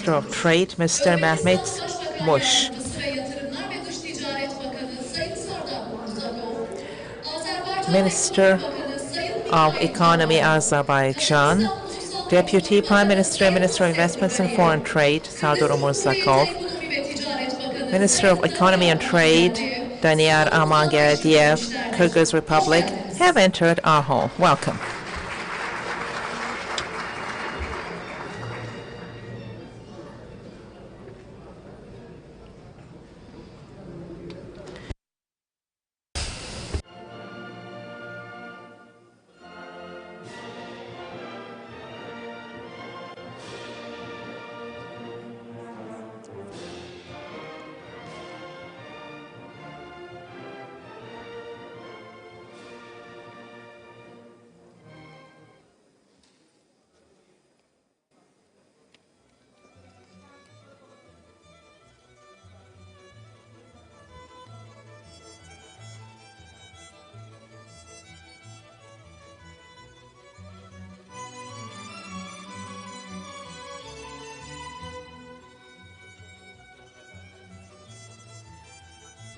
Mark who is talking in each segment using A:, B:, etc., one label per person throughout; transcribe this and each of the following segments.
A: Minister of Trade, Mr. Mehmet Mush. Minister of Economy, Azerbaijan. Deputy Prime Minister, Minister of Investments and Foreign Trade, Sardar Umurzakov. Minister of Economy and Trade, Daniar Amangerdiev, Kyrgyz Republic, have entered our hall. Welcome.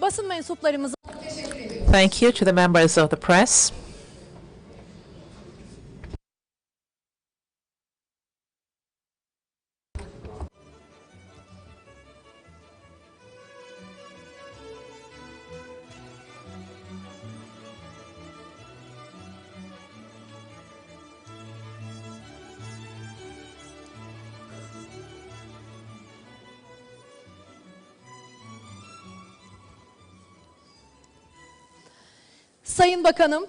B: Basın mensuplarımıza
A: Thank you to the members of the press.
B: Sayın Bakanım,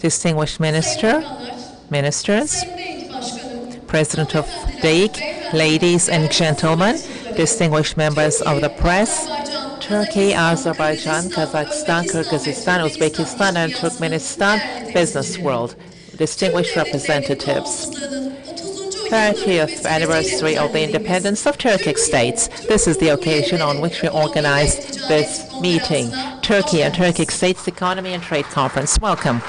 A: Distinguished Ministers, President of DEİK, ladies and gentlemen, distinguished members of the press, Turkey, Azerbaijan, Kazakhstan, Kyrgyzstan, Uzbekistan, and Turkmenistan business world, distinguished representatives. 30th anniversary of the independence of Turkic states. This is the occasion on which we organized this meeting. Turkey and Turkic States Economy and Trade Conference. Welcome.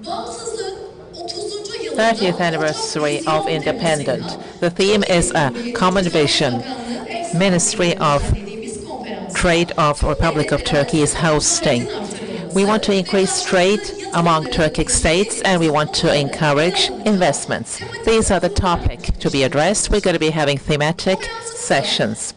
A: The 30th anniversary of independence. The theme is a common vision. Ministry of Trade of Republic of Turkey is hosting. We want to increase trade among Turkic states, and we want to encourage investments. These are the topics to be addressed. We're going to be having thematic sessions.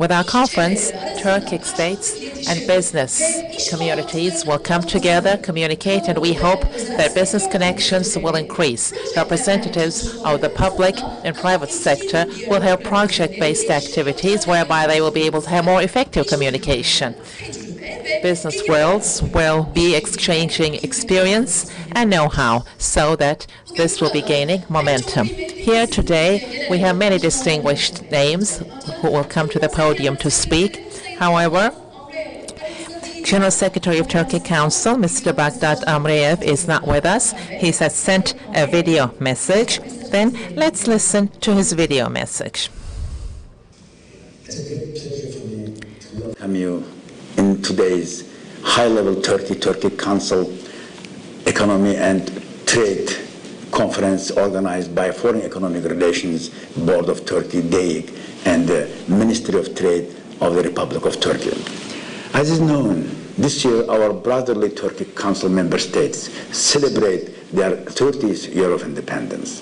A: With our conference, Turkic states and business communities will come together, communicate, and we hope that business connections will increase. Representatives of the public and private sector will have project-based activities whereby they will be able to have more effective communication. Business worlds will be exchanging experience and know-how so that this will be gaining momentum. Here today, we have many distinguished names who will come to the podium to speak. However, General Secretary of Turkey Council, Mr. Baghdad Amreyev, is not with us. He has sent a video message. Then let's listen to his video message.
C: In today's high-level Turkey-Turkic Council Economy and Trade Conference organized by Foreign Economic Relations Board of Turkey, DEİK, and the Ministry of Trade of the Republic of Turkey. As is known, this year our brotherly Turkic Council member states celebrate their 30th year of independence.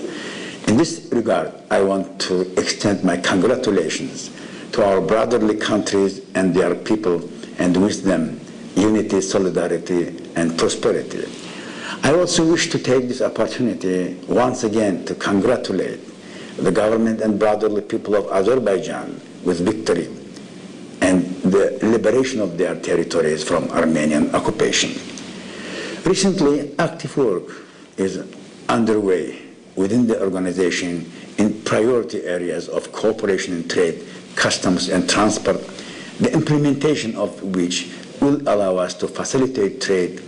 C: In this regard, I want to extend my congratulations to our brotherly countries and their people, and wish them unity, solidarity, and prosperity. I also wish to take this opportunity once again to congratulate the government and brotherly people of Azerbaijan with victory and the liberation of their territories from Armenian occupation. Recently, active work is underway within the organization in priority areas of cooperation in trade, customs, and transport, the implementation of which will allow us to facilitate trade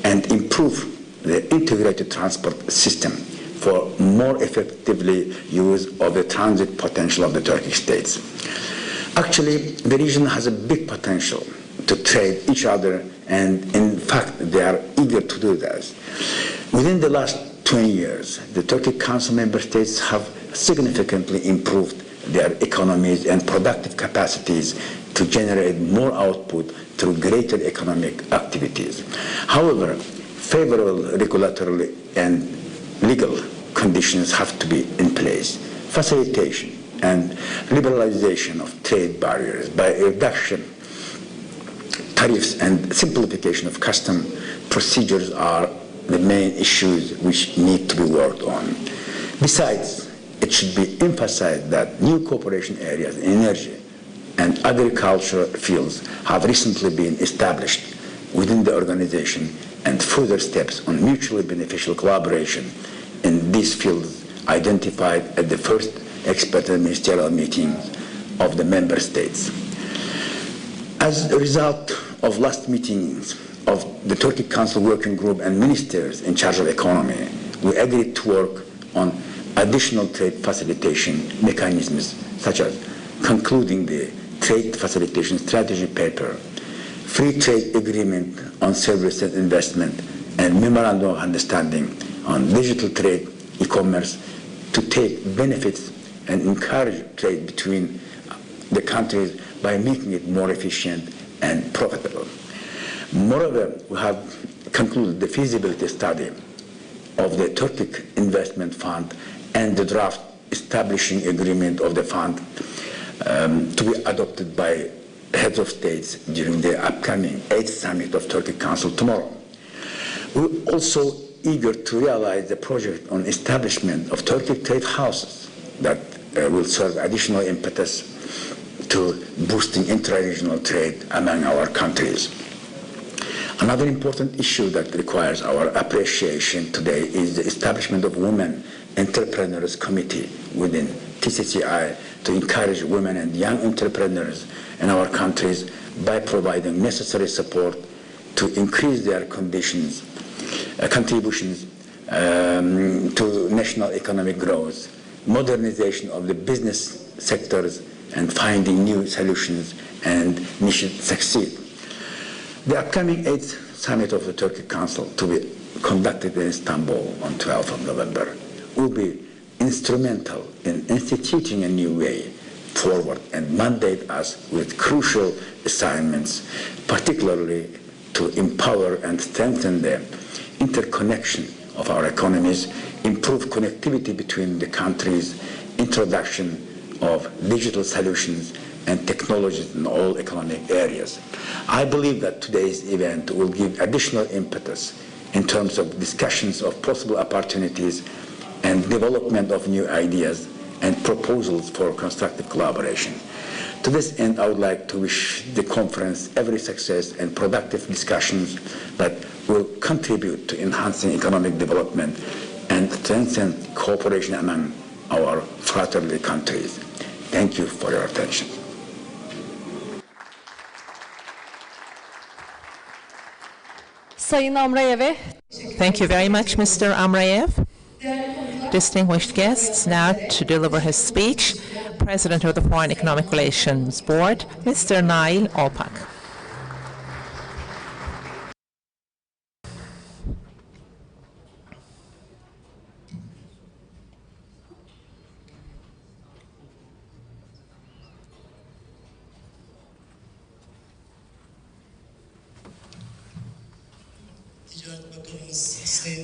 C: and improve the integrated transport system for more effectively use of the transit potential of the Turkic states. Actually, the region has a big potential to trade each other, and in fact, they are eager to do this. Within the last 20 years, the Turkey Council member states have significantly improved their economies and productive capacities to generate more output through greater economic activities. However, favorable regulatory and legal conditions have to be in place. Facilitation and liberalization of trade barriers by reduction tariffs and simplification of custom procedures are the main issues which need to be worked on. Besides, it should be emphasized that new cooperation areas in energy and agriculture fields have recently been established within the organization, and further steps on mutually beneficial collaboration in these fields identified at the first expert and ministerial meetings of the member states. As a result of last meetings of the Turkey Council Working Group and ministers in charge of economy, we agreed to work on additional trade facilitation mechanisms, such as concluding the trade facilitation strategy paper, free trade agreement on service and investment, and memorandum of understanding on digital trade, e-commerce, to take benefits and encourage trade between the countries by making it more efficient and profitable. Moreover, we have concluded the feasibility study of the Turkic Investment Fund and the draft establishing agreement of the fund to be adopted by heads of states during the upcoming 8th summit of Turkey Council tomorrow. We're also eager to realize the project on establishment of Turkic trade houses that will serve additional impetus to boosting intra-regional trade among our countries. Another important issue that requires our appreciation today is the establishment of Women Entrepreneurs Committee within TCCI to encourage women and young entrepreneurs in our countries by providing necessary support to increase their contributions to national economic growth, modernization of the business sectors, and finding new solutions and mission succeed. The upcoming 8th summit of the Turkey Council, to be conducted in Istanbul on 12th of November, will be instrumental in instituting a new way forward and mandate us with crucial assignments, particularly to empower and strengthen the interconnection of our economies, improve connectivity between the countries, introduction of digital solutions and technologies in all economic areas. I believe that today's event will give additional impetus in terms of discussions of possible opportunities and development of new ideas and proposals for constructive collaboration. To this end, I would like to wish the conference every success and productive discussions that will contribute to enhancing economic development and strengthen cooperation among our fraternal countries. Thank you for your attention.
B: Sayın Amrayev'e
A: Thank you very much, Mr. Amrayev. Distinguished guests, now to deliver his speech, President of the Foreign Economic Relations Board, Mr. Nail Olpak.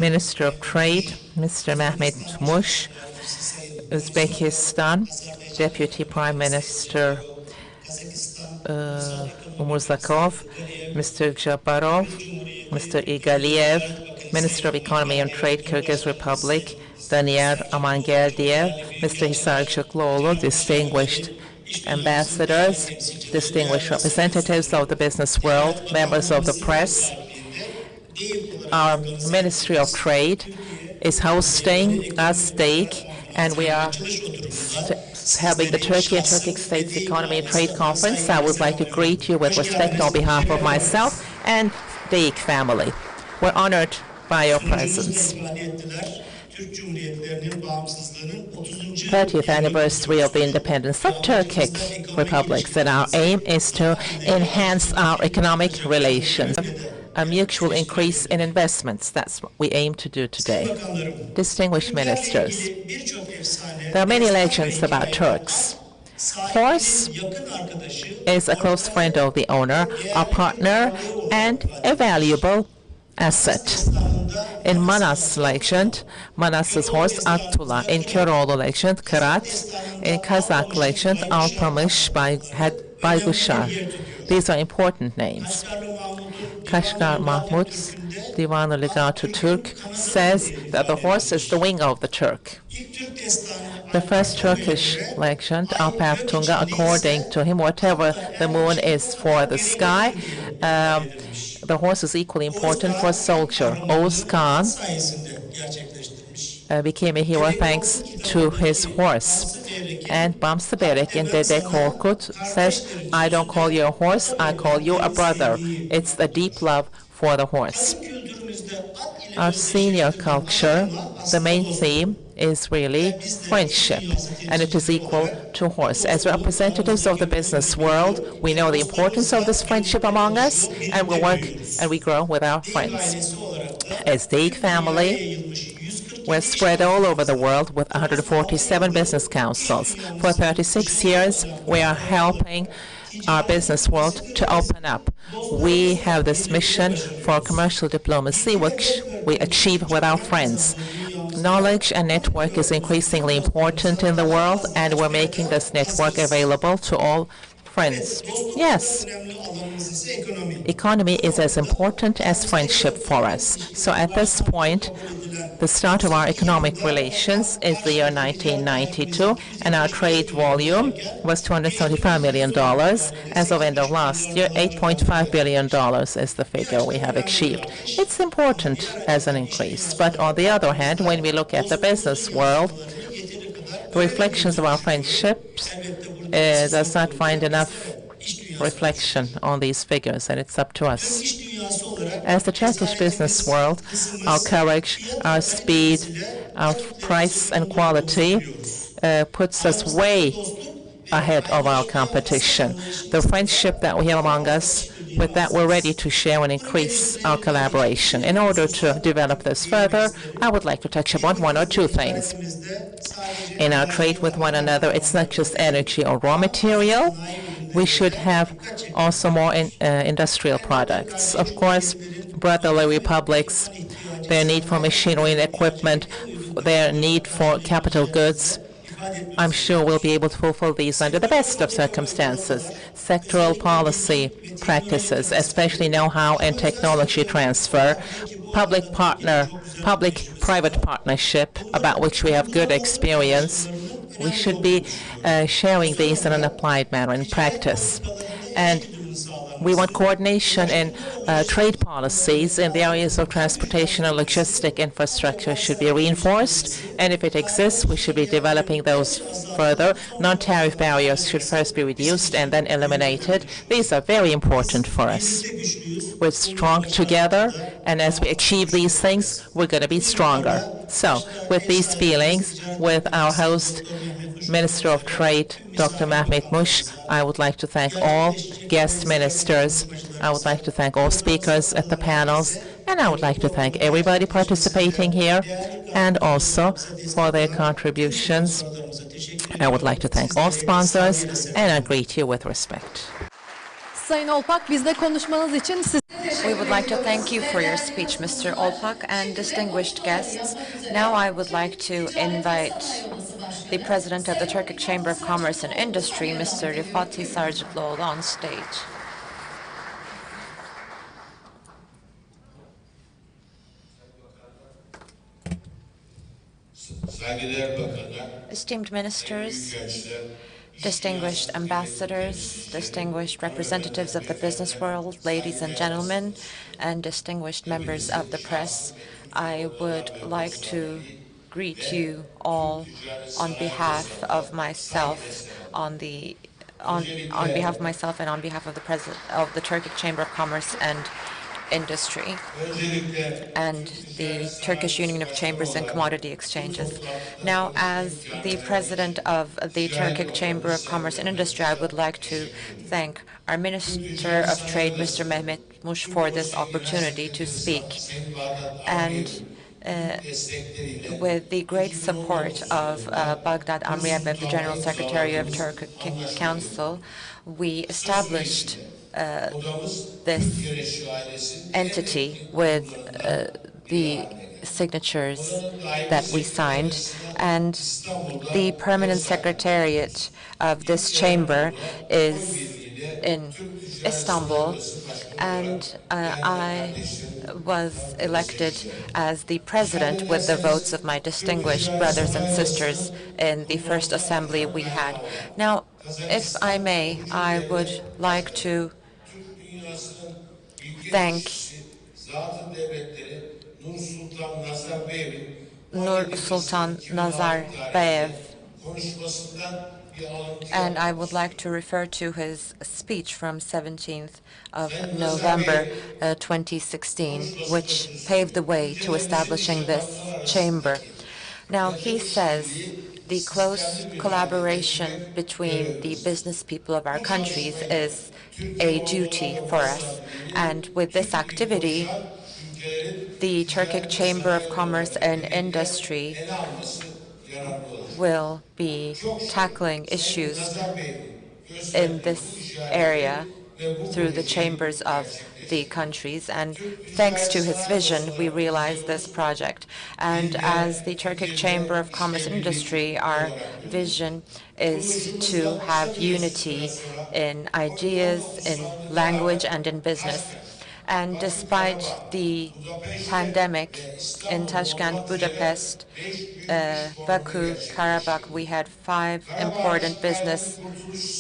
A: Minister of Trade, Mr. Mehmet Mush, Uzbekistan, Deputy Prime Minister Umurzakov, Mr. Jabarov, Mr. Igaliev, Minister of Economy and Trade, Kyrgyz Republic, Daniel Amangerdiev, Mr. Hisar Chukloğlu, distinguished ambassadors, distinguished representatives of the business world, members of the press. Our Ministry of Trade is hosting us DEİK, and we are having the Turkey and Turkic States Economy and Trade Conference. I would like to greet you with respect on behalf of myself and DEİK family. We're honored by your presence. 30th anniversary of the independence of Turkic republics, and our aim is to enhance our economic relations. a mutual increase in investments. That's what we aim to do today. Distinguished ministers, there are many legends about Turks. Horse is a close friend of the owner, a partner, and a valuable asset. In Manas legend, Manas's horse Attula. In Köroğlu legend, Kırat. In Kazakh legend, Alpamış Bayguşar. These are important names. Kashgar Mahmud, Divan-ı Legatu Turk, says that the horse is the wing of the Turk. The first Turkish legend, Alper Tunga, according to him, whatever the moon is for the sky, the horse is equally important for a soldier. Oğuz Khan became a hero thanks to his horse. And Bamsı Berek in Dede Korkut says, I don't call you a horse, I call you a brother. It's the deep love for the horse. Our senior culture, the main theme is really friendship, and it is equal to horse. As representatives of the business world, we know the importance of this friendship among us, and we work and we grow with our friends. As DEİK family, we're spread all over the world with 147 business councils. For 36 years, we are helping our business world to open up. We have this mission for commercial diplomacy, which we achieve with our friends. Knowledge and network is increasingly important in the world, and we're making this network available to all friends. Yes, economy is as important as friendship for us. So at this point, the start of our economic relations is the year 1992, and our trade volume was $275 million. As of end of last year, $8.5 billion is the figure we have achieved. It's important as an increase, but on the other hand, when we look at the business world, the reflections of our friendships does not find enough reflection on these figures, and it's up to us. As the Turkish business world, our courage, our speed, our price and quality puts us way ahead of our competition. The friendship that we have among us, with that we're ready to share and increase our collaboration. In order to develop this further, I would like to touch upon one or two things. In our trade with one another, it's not just energy or raw material. We should have also more industrial products. Of course, brotherly republics, their need for machinery and equipment, their need for capital goods, I'm sure we'll be able to fulfill these under the best of circumstances. Sectoral policy practices, especially know-how and technology transfer, public-private partnership, about which we have good experience. We should be sharing these in an applied manner in practice. And we want coordination in trade policies in the areas of transportation and logistic infrastructure should be reinforced, and if it exists, we should be developing those further. Non-tariff barriers should first be reduced and then eliminated. These are very important for us. We're strong together, and as we achieve these things, we're going to be stronger. So, with these feelings, with our host, Minister of Trade, Dr. Mehmet Mush, I would like to thank all guest ministers. I would like to thank all speakers at the panels, and I would like to thank everybody participating here, and also for their contributions. I would like to thank all sponsors, and I greet you with respect.
B: Sayın Olpak, bizde konuşmanız için siz...
D: We would like to thank you for your speech, Mr. Olpak, and distinguished guests. Now I would like to invite the President of the Turkic Chamber of Commerce and Industry, Mr. Rifati Sarcıklıoğlu, on stage. Esteemed ministers, distinguished ambassadors, distinguished representatives of the business world, ladies and gentlemen, and distinguished members of the press, I would like to greet you all on behalf of myself, on behalf of myself and on behalf of the President of the Turkic Chamber of Commerce and industry and the Turkish Union of Chambers and Commodity Exchanges. Now, as the president of the Turkic Chamber of Commerce and Industry, I would like to thank our Minister of Trade, Mr. Mehmet Muş, for this opportunity to speak. And with the great support of Baghdad Amriyev, the General Secretary of Turkic Council, we established this entity with the signatures that we signed, and the permanent secretariat of this chamber is in Istanbul, and I was elected as the president with the votes of my distinguished brothers and sisters in the first assembly we had. Now, if I may, I would like to thank Nur Sultan Nazarbayev, and I would like to refer to his speech from 17th of November 2016, which paved the way to establishing this chamber. Now, he says the close collaboration between the business people of our countries is a duty for us. And with this activity, the Turkic Chamber of Commerce and Industry will be tackling issues in this area through the chambers of the countries. And thanks to his vision, we realized this project. And as the Turkic Chamber of Commerce and Industry, our vision is to have unity in ideas, in language, and in business. And despite the pandemic in Tashkent, Budapest, Baku, Karabakh, we had 5 important business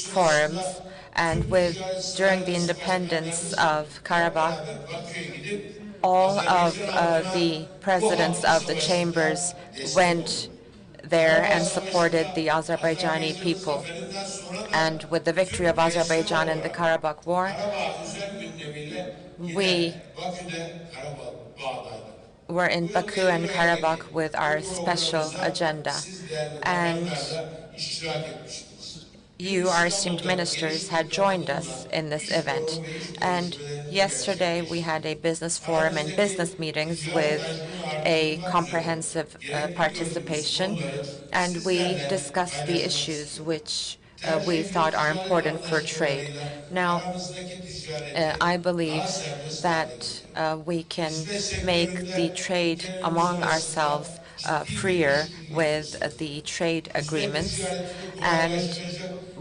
D: forums. And during the independence of Karabakh, all of the presidents of the chambers went there and supported the Azerbaijani people. And with the victory of Azerbaijan in the Karabakh War, we were in Baku and Karabakh with our special agenda. And you, our esteemed ministers, had joined us in this event. And yesterday we had a business forum and business meetings with a comprehensive participation, and we discussed the issues which we thought are important for trade. Now, I believe that we can make the trade among ourselves freer with the trade agreements, and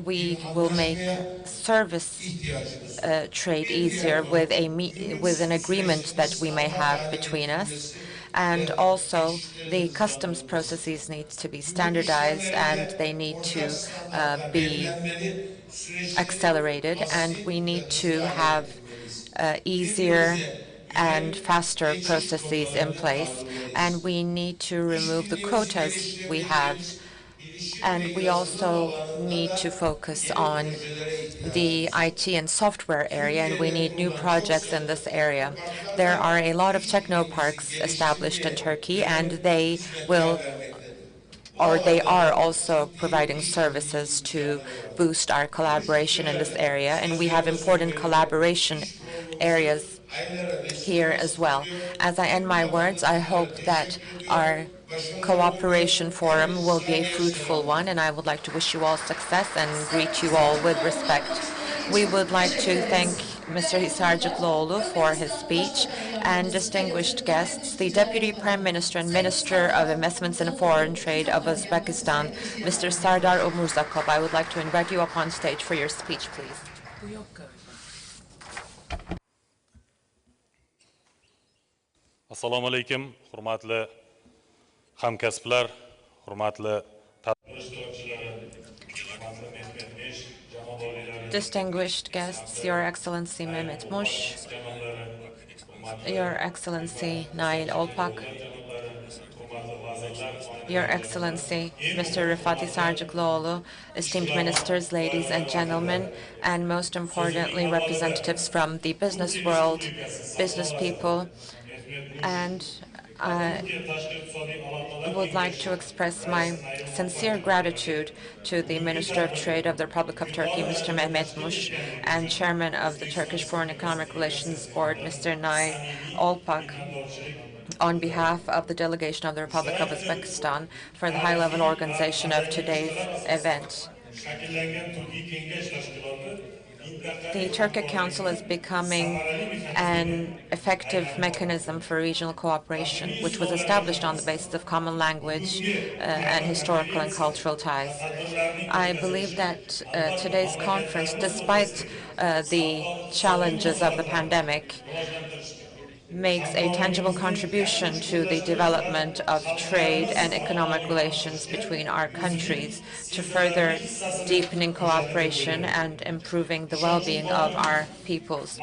D: we will make service trade easier with an agreement that we may have between us. And also, the customs processes need to be standardized, and they need to be accelerated, and we need to have easier and faster processes in place, and we need to remove the quotas we have, and we also need to focus on the IT and software area, and we need new projects in this area. There are a lot of technoparks established in Turkey, and they are also providing services to boost our collaboration in this area, and we have important collaboration areas here as well. As I end my words, I hope that our cooperation forum will be a fruitful one, and I would like to wish you all success and greet you all with respect. We would like to thank Mr. Hisarcıklıoğlu for his speech, and distinguished guests, the Deputy Prime Minister and Minister of Investments and Foreign Trade of Uzbekistan, Mr. Sardar Umurzakov. I would like to invite you up on stage for your speech, please.
E: Assalomu alaykum, hurmatli hamkasblar, hurmatli
D: distinguished guests, Your Excellency Mehmet Muş, Your Excellency Nail Olpak, Your Excellency, Mr. Rifati Sarcıklıoğlu, esteemed ministers, ladies and gentlemen, and most importantly, representatives from the business world, business people, and I would like to express my sincere gratitude to the Minister of Trade of the Republic of Turkey, Mr. Mehmet Muş, and Chairman of the Turkish Foreign Economic Relations Board, Mr. Nay Olpak, on behalf of the delegation of the Republic of Uzbekistan for the high-level organization of today's event. The Turkic Council is becoming an effective mechanism for regional cooperation, which was established on the basis of common language and historical and cultural ties. I believe that today's conference, despite the challenges of the pandemic, makes a tangible contribution to the development of trade and economic relations between our countries, to further deepening cooperation and improving the well-being of our peoples.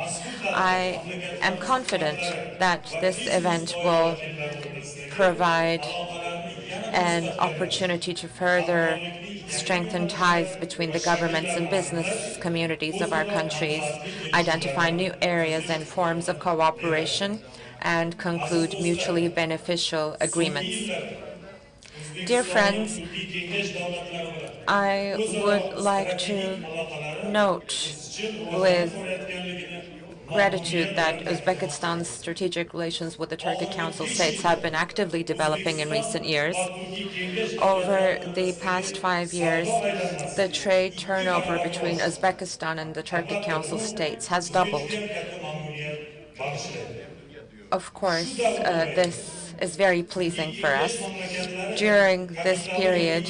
D: I am confident that this event will provide an opportunity to further strengthen ties between the governments and business communities of our countries, identify new areas and forms of cooperation, and conclude mutually beneficial agreements. Dear friends, I would like to note with gratitude that Uzbekistan's strategic relations with the Turkic Council states have been actively developing in recent years. Over the past 5 years, the trade turnover between Uzbekistan and the Turkic Council states has doubled. Of course, this is very pleasing for us. During this period,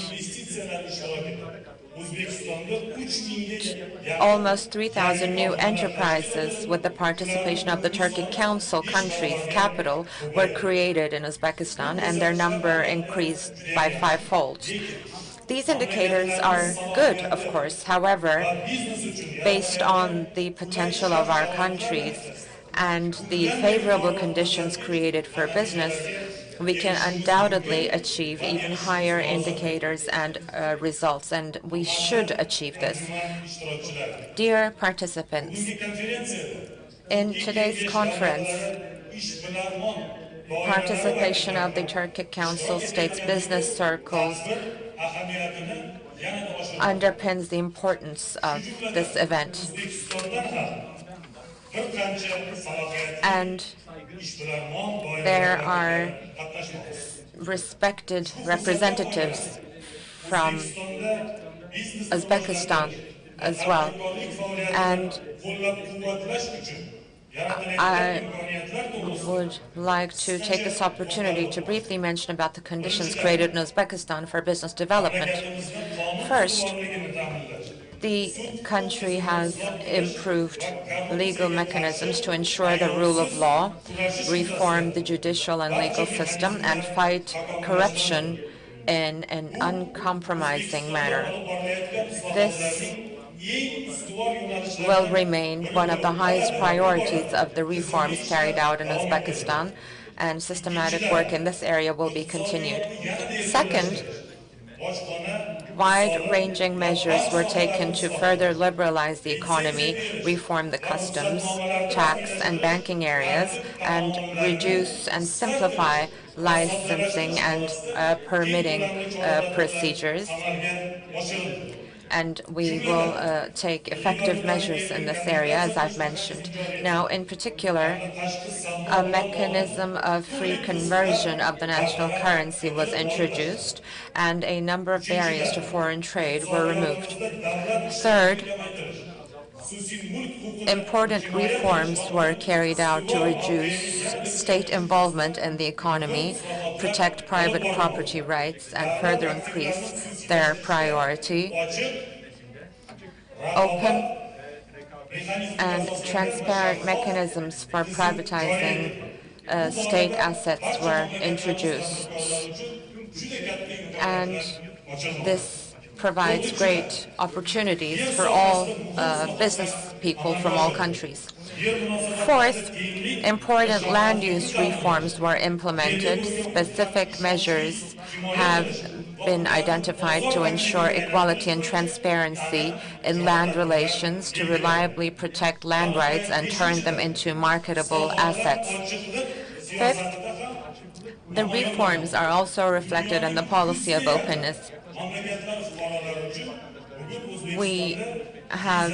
D: almost 3,000 new enterprises with the participation of the Turkic Council countries' capital were created in Uzbekistan, and their number increased by 5-fold. These indicators are good, of course. However, based on the potential of our countries and the favorable conditions created for business, we can undoubtedly achieve even higher indicators and results, and we should achieve this. Dear participants, in today's conference, participation of the Turkic Council states business circles underpins the importance of this event. And there are respected representatives from Uzbekistan as well. And I would like to take this opportunity to briefly mention about the conditions created in Uzbekistan for business development. First, the country has improved legal mechanisms to ensure the rule of law, reform the judicial and legal system, and fight corruption in an uncompromising manner. This will remain one of the highest priorities of the reforms carried out in Uzbekistan, and systematic work in this area will be continued. Second, wide-ranging measures were taken to further liberalize the economy, reform the customs, tax, and banking areas, and reduce and simplify licensing and permitting procedures. And we will take effective measures in this area, as I've mentioned. Now, in particular, a mechanism of free conversion of the national currency was introduced, and a number of barriers to foreign trade were removed. Third, important reforms were carried out to reduce state involvement in the economy, protect private property rights, and further increase their priority. Open and transparent mechanisms for privatizing state assets were introduced. And this provides great opportunities for all business people from all countries. Fourth, important land use reforms were implemented. Specific measures have been identified to ensure equality and transparency in land relations, to reliably protect land rights and turn them into marketable assets. Fifth, the reforms are also reflected in the policy of openness. We have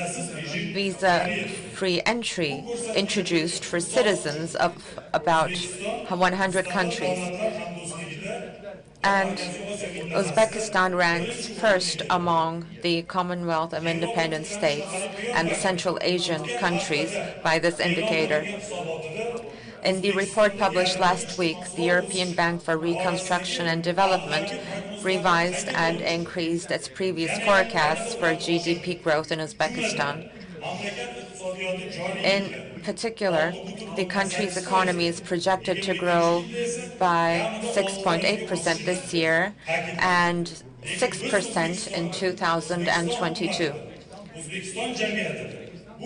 D: visa-free entry introduced for citizens of about 100 countries. And Uzbekistan ranks first among the Commonwealth of Independent States and the Central Asian countries by this indicator. In the report published last week, the European Bank for Reconstruction and Development revised and increased its previous forecasts for GDP growth in Uzbekistan. In particular, the country's economy is projected to grow by 6.8% this year and 6% in 2022.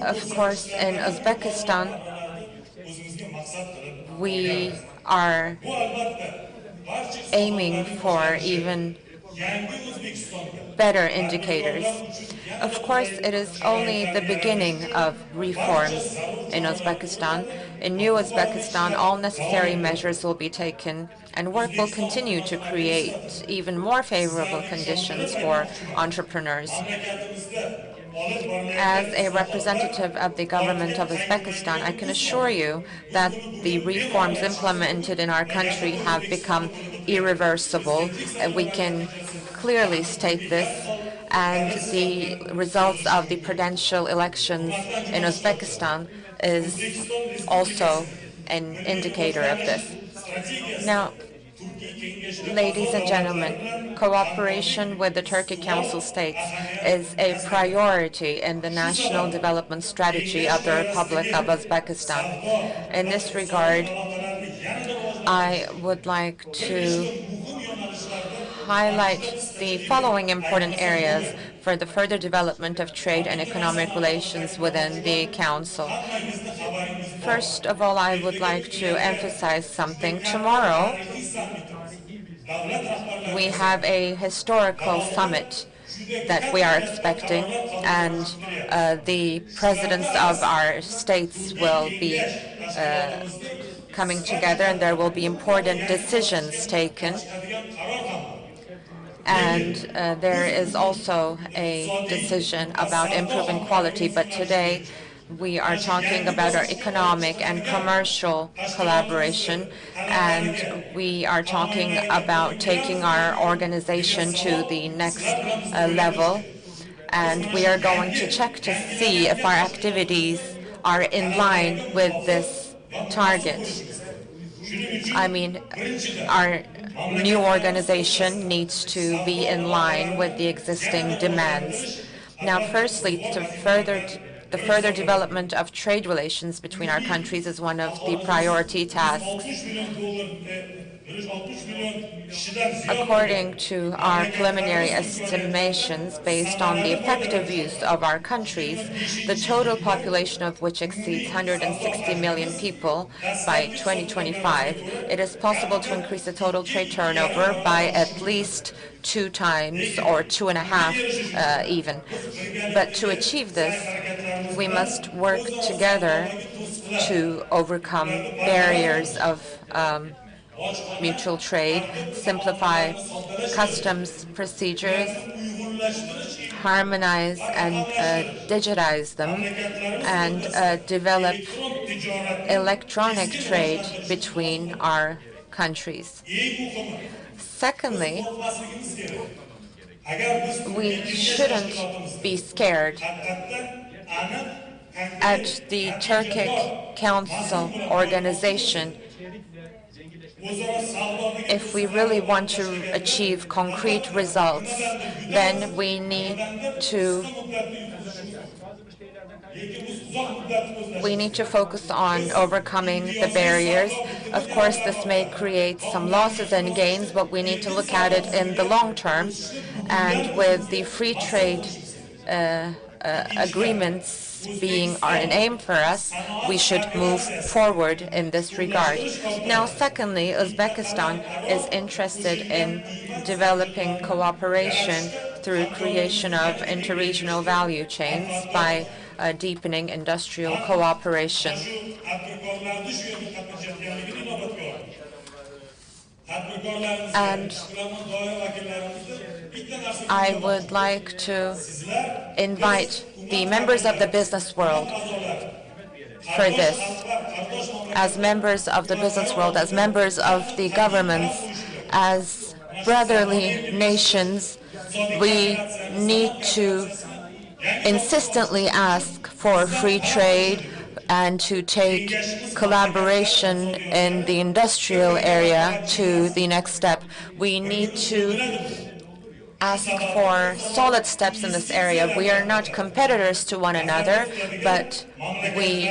D: Of course, in Uzbekistan, we are aiming for even better indicators. Of course, it is only the beginning of reforms in Uzbekistan. In new Uzbekistan, all necessary measures will be taken, and work will continue to create even more favorable conditions for entrepreneurs. As a representative of the government of Uzbekistan, I can assure you that the reforms implemented in our country have become irreversible. We can clearly state this, and the results of the presidential elections in Uzbekistan is also an indicator of this. Now, ladies and gentlemen, cooperation with the Turkey Council states is a priority in the national development strategy of the Republic of Uzbekistan. In this regard, I would like to highlight the following important areas for the further development of trade and economic relations within the Council. First of all, I would like to emphasize something. Tomorrow, we have a historical summit that we are expecting, and the presidents of our states will be coming together, and there will be important decisions taken. And there is also a decision about improving quality, but today we are talking about our economic and commercial collaboration, and we are talking about taking our organization to the next level. And we are going to check to see if our activities are in line with this target. I mean, our new organization needs to be in line with the existing demands. Now, firstly, the further development of trade relations between our countries is one of the priority tasks. According to our preliminary estimations, based on the effective use of our countries, the total population of which exceeds 160 million people by 2025, it is possible to increase the total trade turnover by at least 2 times or 2.5 even. But to achieve this, we must work together to overcome barriers of mutual trade, simplify customs procedures, harmonize and digitize them, and develop electronic trade between our countries. Secondly, we shouldn't be scared. At the Turkic Council organization, if we really want to achieve concrete results, then we need to focus on overcoming the barriers Of course, this may create some losses and gains, but we need to look at it in the long term. And with the free trade agreements being an aim for us, we should move forward in this regard. Now, secondly, Uzbekistan is interested in developing cooperation through creation of interregional value chains by deepening industrial cooperation. And I would like to invite the members of the business world for this. As members of the business world, as members of the governments, as brotherly nations, we need to insistently ask for free trade and to take collaboration in the industrial area to the next step. We need to ask for solid steps in this area. We are not competitors to one another, but we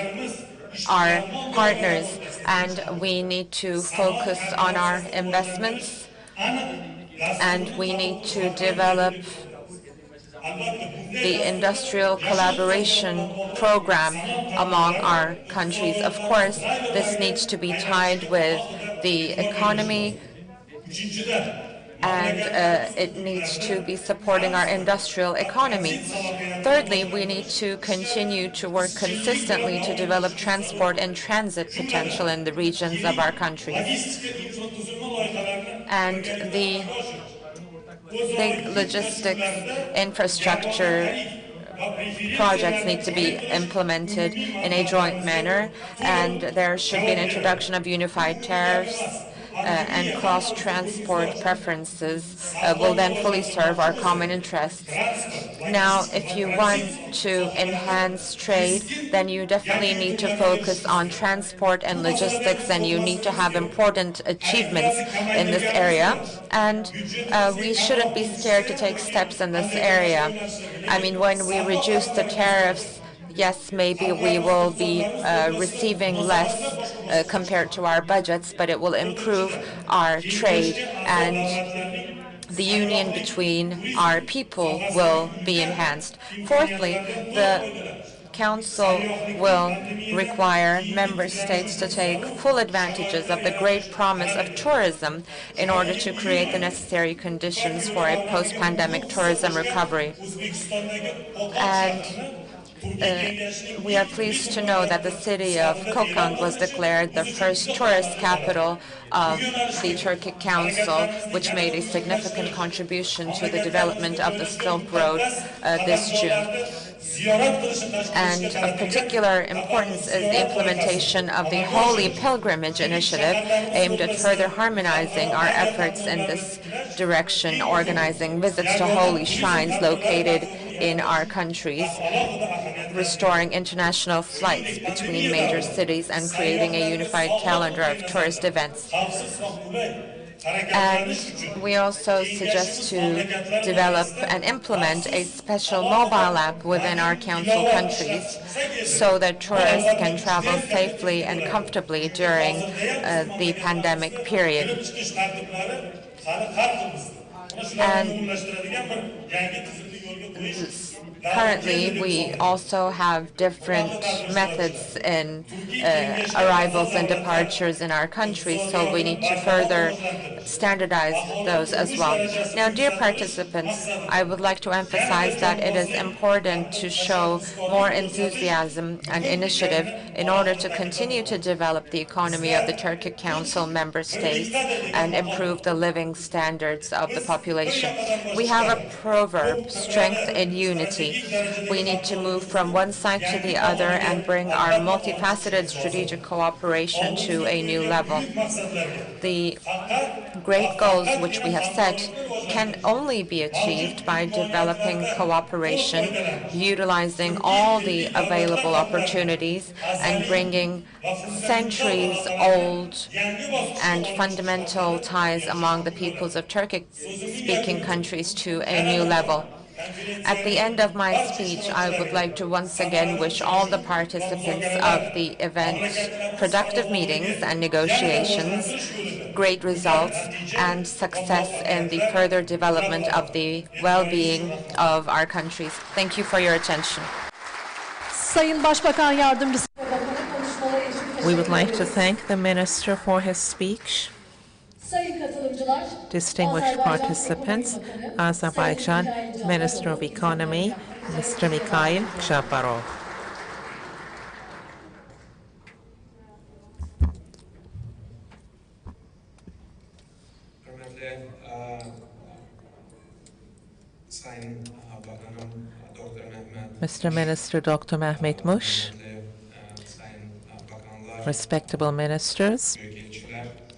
D: are partners, and we need to focus on our investments, and we need to develop the industrial collaboration program among our countries. Of course, this needs to be tied with the economy, and it needs to be supporting our industrial economy. Thirdly, we need to continue to work consistently to develop transport and transit potential in the regions of our countries. And the big logistics infrastructure projects need to be implemented in a joint manner, and there should be an introduction of unified tariffs, and cross-transport preferences will then fully serve our common interests. Now, if you want to enhance trade, then you definitely need to focus on transport and logistics, and you need to have important achievements in this area. And we shouldn't be scared to take steps in this area. I mean, when we reduce the tariffs, yes, maybe we will be receiving less compared to our budgets, but it will improve our trade, and the union between our people will be enhanced. Fourthly, the Council will require member states to take full advantages of the great promise of tourism in order to create the necessary conditions for a post-pandemic tourism recovery. And we are pleased to know that the city of Kokand was declared the first tourist capital of the Turkic Council, which made a significant contribution to the development of the Silk Road this June. And of particular importance is the implementation of the Holy Pilgrimage Initiative, aimed at further harmonizing our efforts in this direction, organizing visits to holy shrines located in our countries, restoring international flights between major cities, and creating a unified calendar of tourist events. And we also suggest to develop and implement a special mobile app within our council countries so that tourists can travel safely and comfortably during the pandemic period. And currently, we also have different methods in arrivals and departures in our country, so we need to further standardize those as well. Now, dear participants, I would like to emphasize that it is important to show more enthusiasm and initiative in order to continue to develop the economy of the Turkic Council member states and improve the living standards of the population. We have a proverb, strength in unity. We need to move from one side to the other and bring our multifaceted strategic cooperation to a new level. The great goals which we have set can only be achieved by developing cooperation, utilizing all the available opportunities, and bringing centuries-old and fundamental ties among the peoples of Turkic-speaking countries to a new level. At the end of my speech, I would like to once again wish all the participants of the event productive meetings and negotiations, great results, and success in the further development of the well-being of our countries. Thank you for your attention.
B: Sayın Başbakan Yardımcısı.
A: We would like to thank the Minister for his speech. Distinguished participants, Azerbaijan Minister of Economy, Mr. Mikhail Shaparov. Mr. Minister Dr. Mehmet Mush, respectable ministers,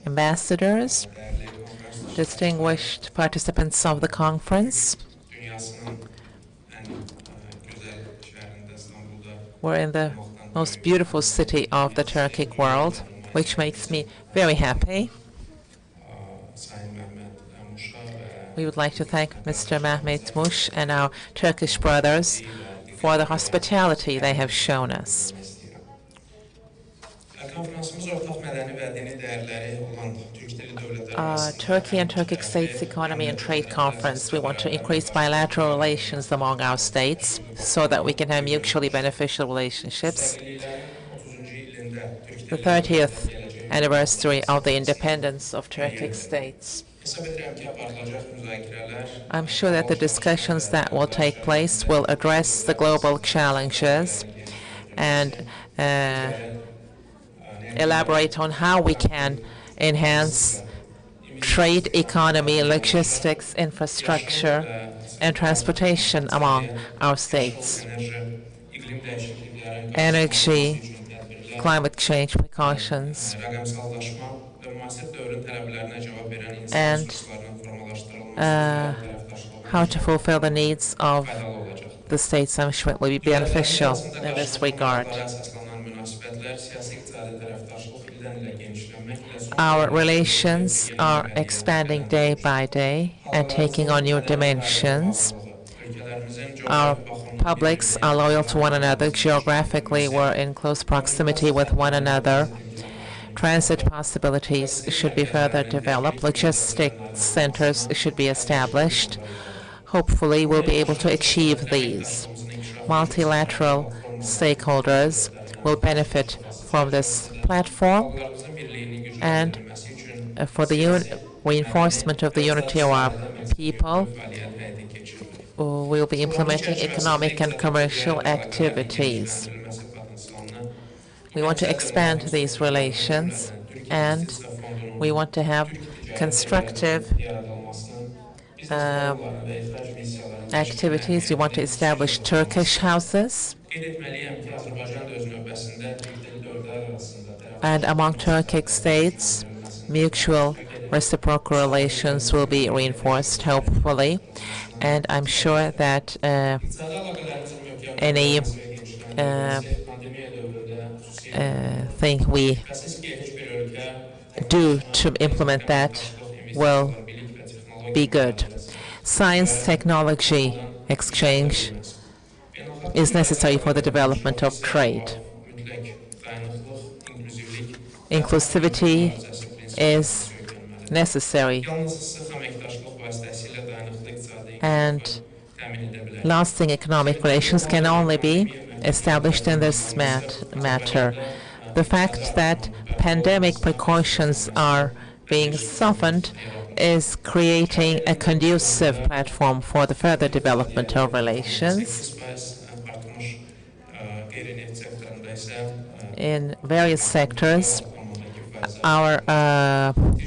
A: ambassadors, distinguished participants of the conference. We're in the most beautiful city of the Turkic world, which makes me very happy. We would like to thank Mr. Mehmet Mush and our Turkish brothers for the hospitality they have shown us. Turkey and Turkic States Economy and Trade Conference. We want to increase bilateral relations among our states so that we can have mutually beneficial relationships. The 30th anniversary of the independence of Turkic states. I'm sure that the discussions that will take place will address the global challenges and elaborate on how we can enhance trade, economy, logistics, infrastructure, and transportation among our states. Energy, climate change precautions, and how to fulfill the needs of the states. I'm sure it will be beneficial in this regard. Our relations are expanding day by day and taking on new dimensions. Our publics are loyal to one another. Geographically, we're in close proximity with one another. Transit possibilities should be further developed. Logistics centers should be established. Hopefully, we'll be able to achieve these. Multilateral stakeholders will benefit from this platform, and for the reinforcement of the unity of our people, we'll be implementing economic and commercial activities. We want to expand these relations, and we want to have constructive activities. We want to establish Turkish houses, and among Turkic states, mutual reciprocal relations will be reinforced, hopefully, and I'm sure that any thing we do to implement that will be good. Science technology exchange is necessary for the development of trade. Inclusivity is necessary, and lasting economic relations can only be established in this matter. The fact that pandemic precautions are being softened is creating a conducive platform for the further development of relations. In various sectors, our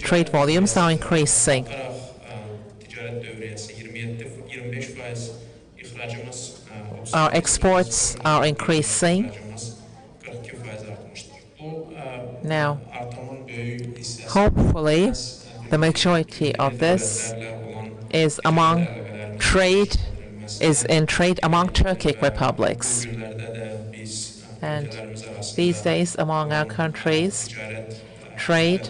A: trade volumes are increasing. Our exports are increasing. Now, hopefully, the majority of this is in trade among Turkic republics. And these days, among our countries, trade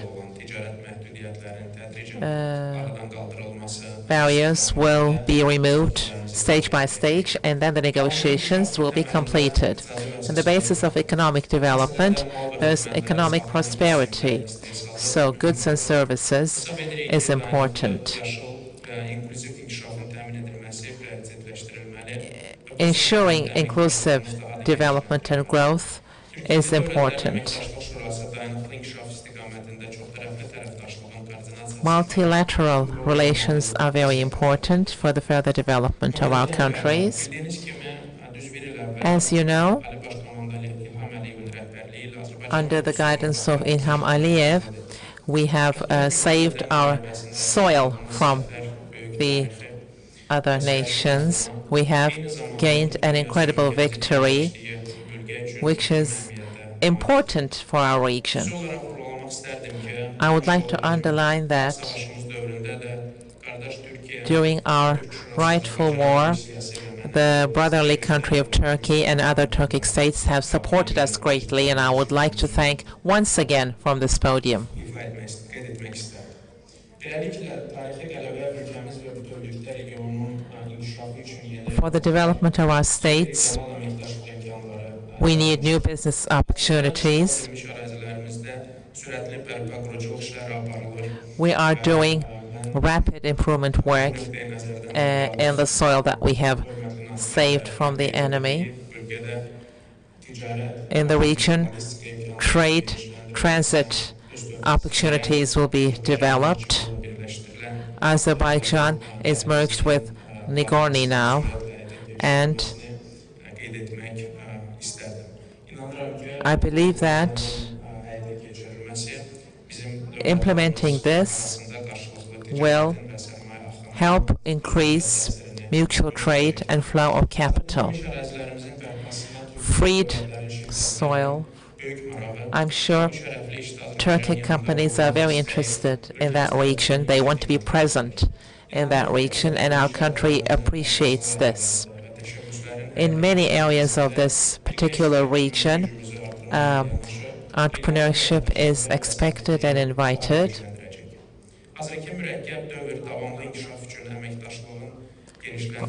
A: barriers will be removed stage by stage, and then the negotiations will be completed. On the basis of economic development, there's economic prosperity. So goods and services is important. Ensuring inclusive development and growth is important. Multilateral relations are very important for the further development of our countries. As you know, under the guidance of Ilham Aliyev, we have saved our soil from the other nations. We have gained an incredible victory, which is important for our region. I would like to underline that during our rightful war, the brotherly country of Turkey and other Turkic states have supported us greatly, and I would like to thank once again from this podium. For the development of our states, we need new business opportunities. We are doing rapid improvement work in the soil that we have saved from the enemy. In the region, trade, transit opportunities will be developed. Azerbaijan is merged with Nagorno now, and I believe that implementing this will help increase mutual trade and flow of capital. Freed soil. I'm sure Turkic companies are very interested in that region. They want to be present in that region, and our country appreciates this. In many areas of this particular region, entrepreneurship is expected and invited.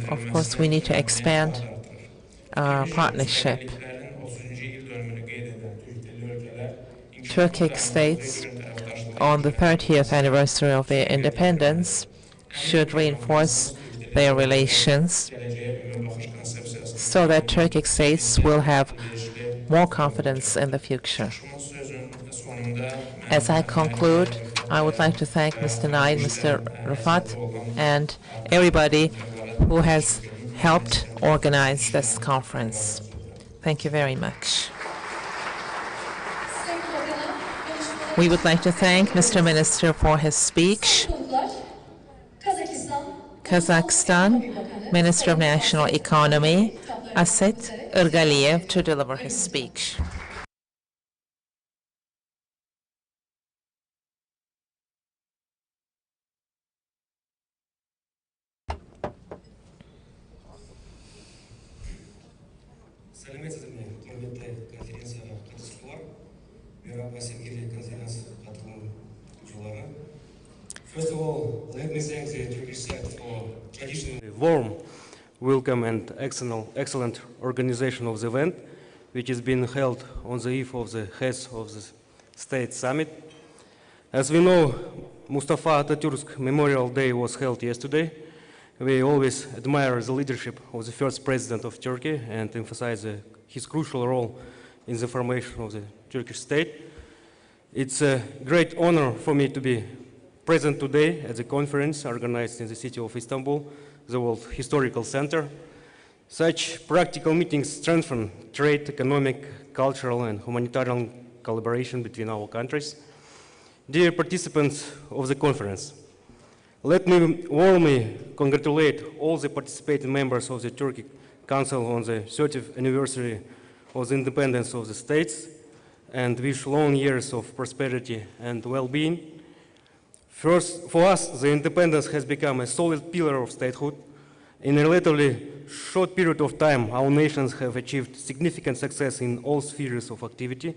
A: Of course, we need to expand our partnership. Turkic states, on the 30th anniversary of their independence, should reinforce their relations so that Turkic states will have more confidence in the future. As I conclude, I would like to thank Mr. Naid, Mr. Rafat, and everybody who has helped organize this conference. Thank you very much. We would like to thank Mr. Minister for his speech. Kazakhstan, Minister of National Economy, Aset Irgaliyev, to deliver his speech.
F: First of all, let me thank the Turkish side for traditional warm welcome and excellent organization of the event, which is being held on the eve of the Heads of the State Summit. As we know, Mustafa Atatürk Memorial Day was held yesterday. We always admire the leadership of the first president of Turkey and emphasize his crucial role in the formation of the Turkish state. It's a great honor for me to be present today at the conference organized in the city of Istanbul, the World Historical Center. Such practical meetings strengthen trade, economic, cultural, and humanitarian collaboration between our countries. Dear participants of the conference, let me warmly congratulate all the participating members of the Turkic Council on the 30th anniversary of the independence of the states and wish long years of prosperity and well-being. First, for us, the independence has become a solid pillar of statehood. In a relatively short period of time, our nations have achieved significant success in all spheres of activity.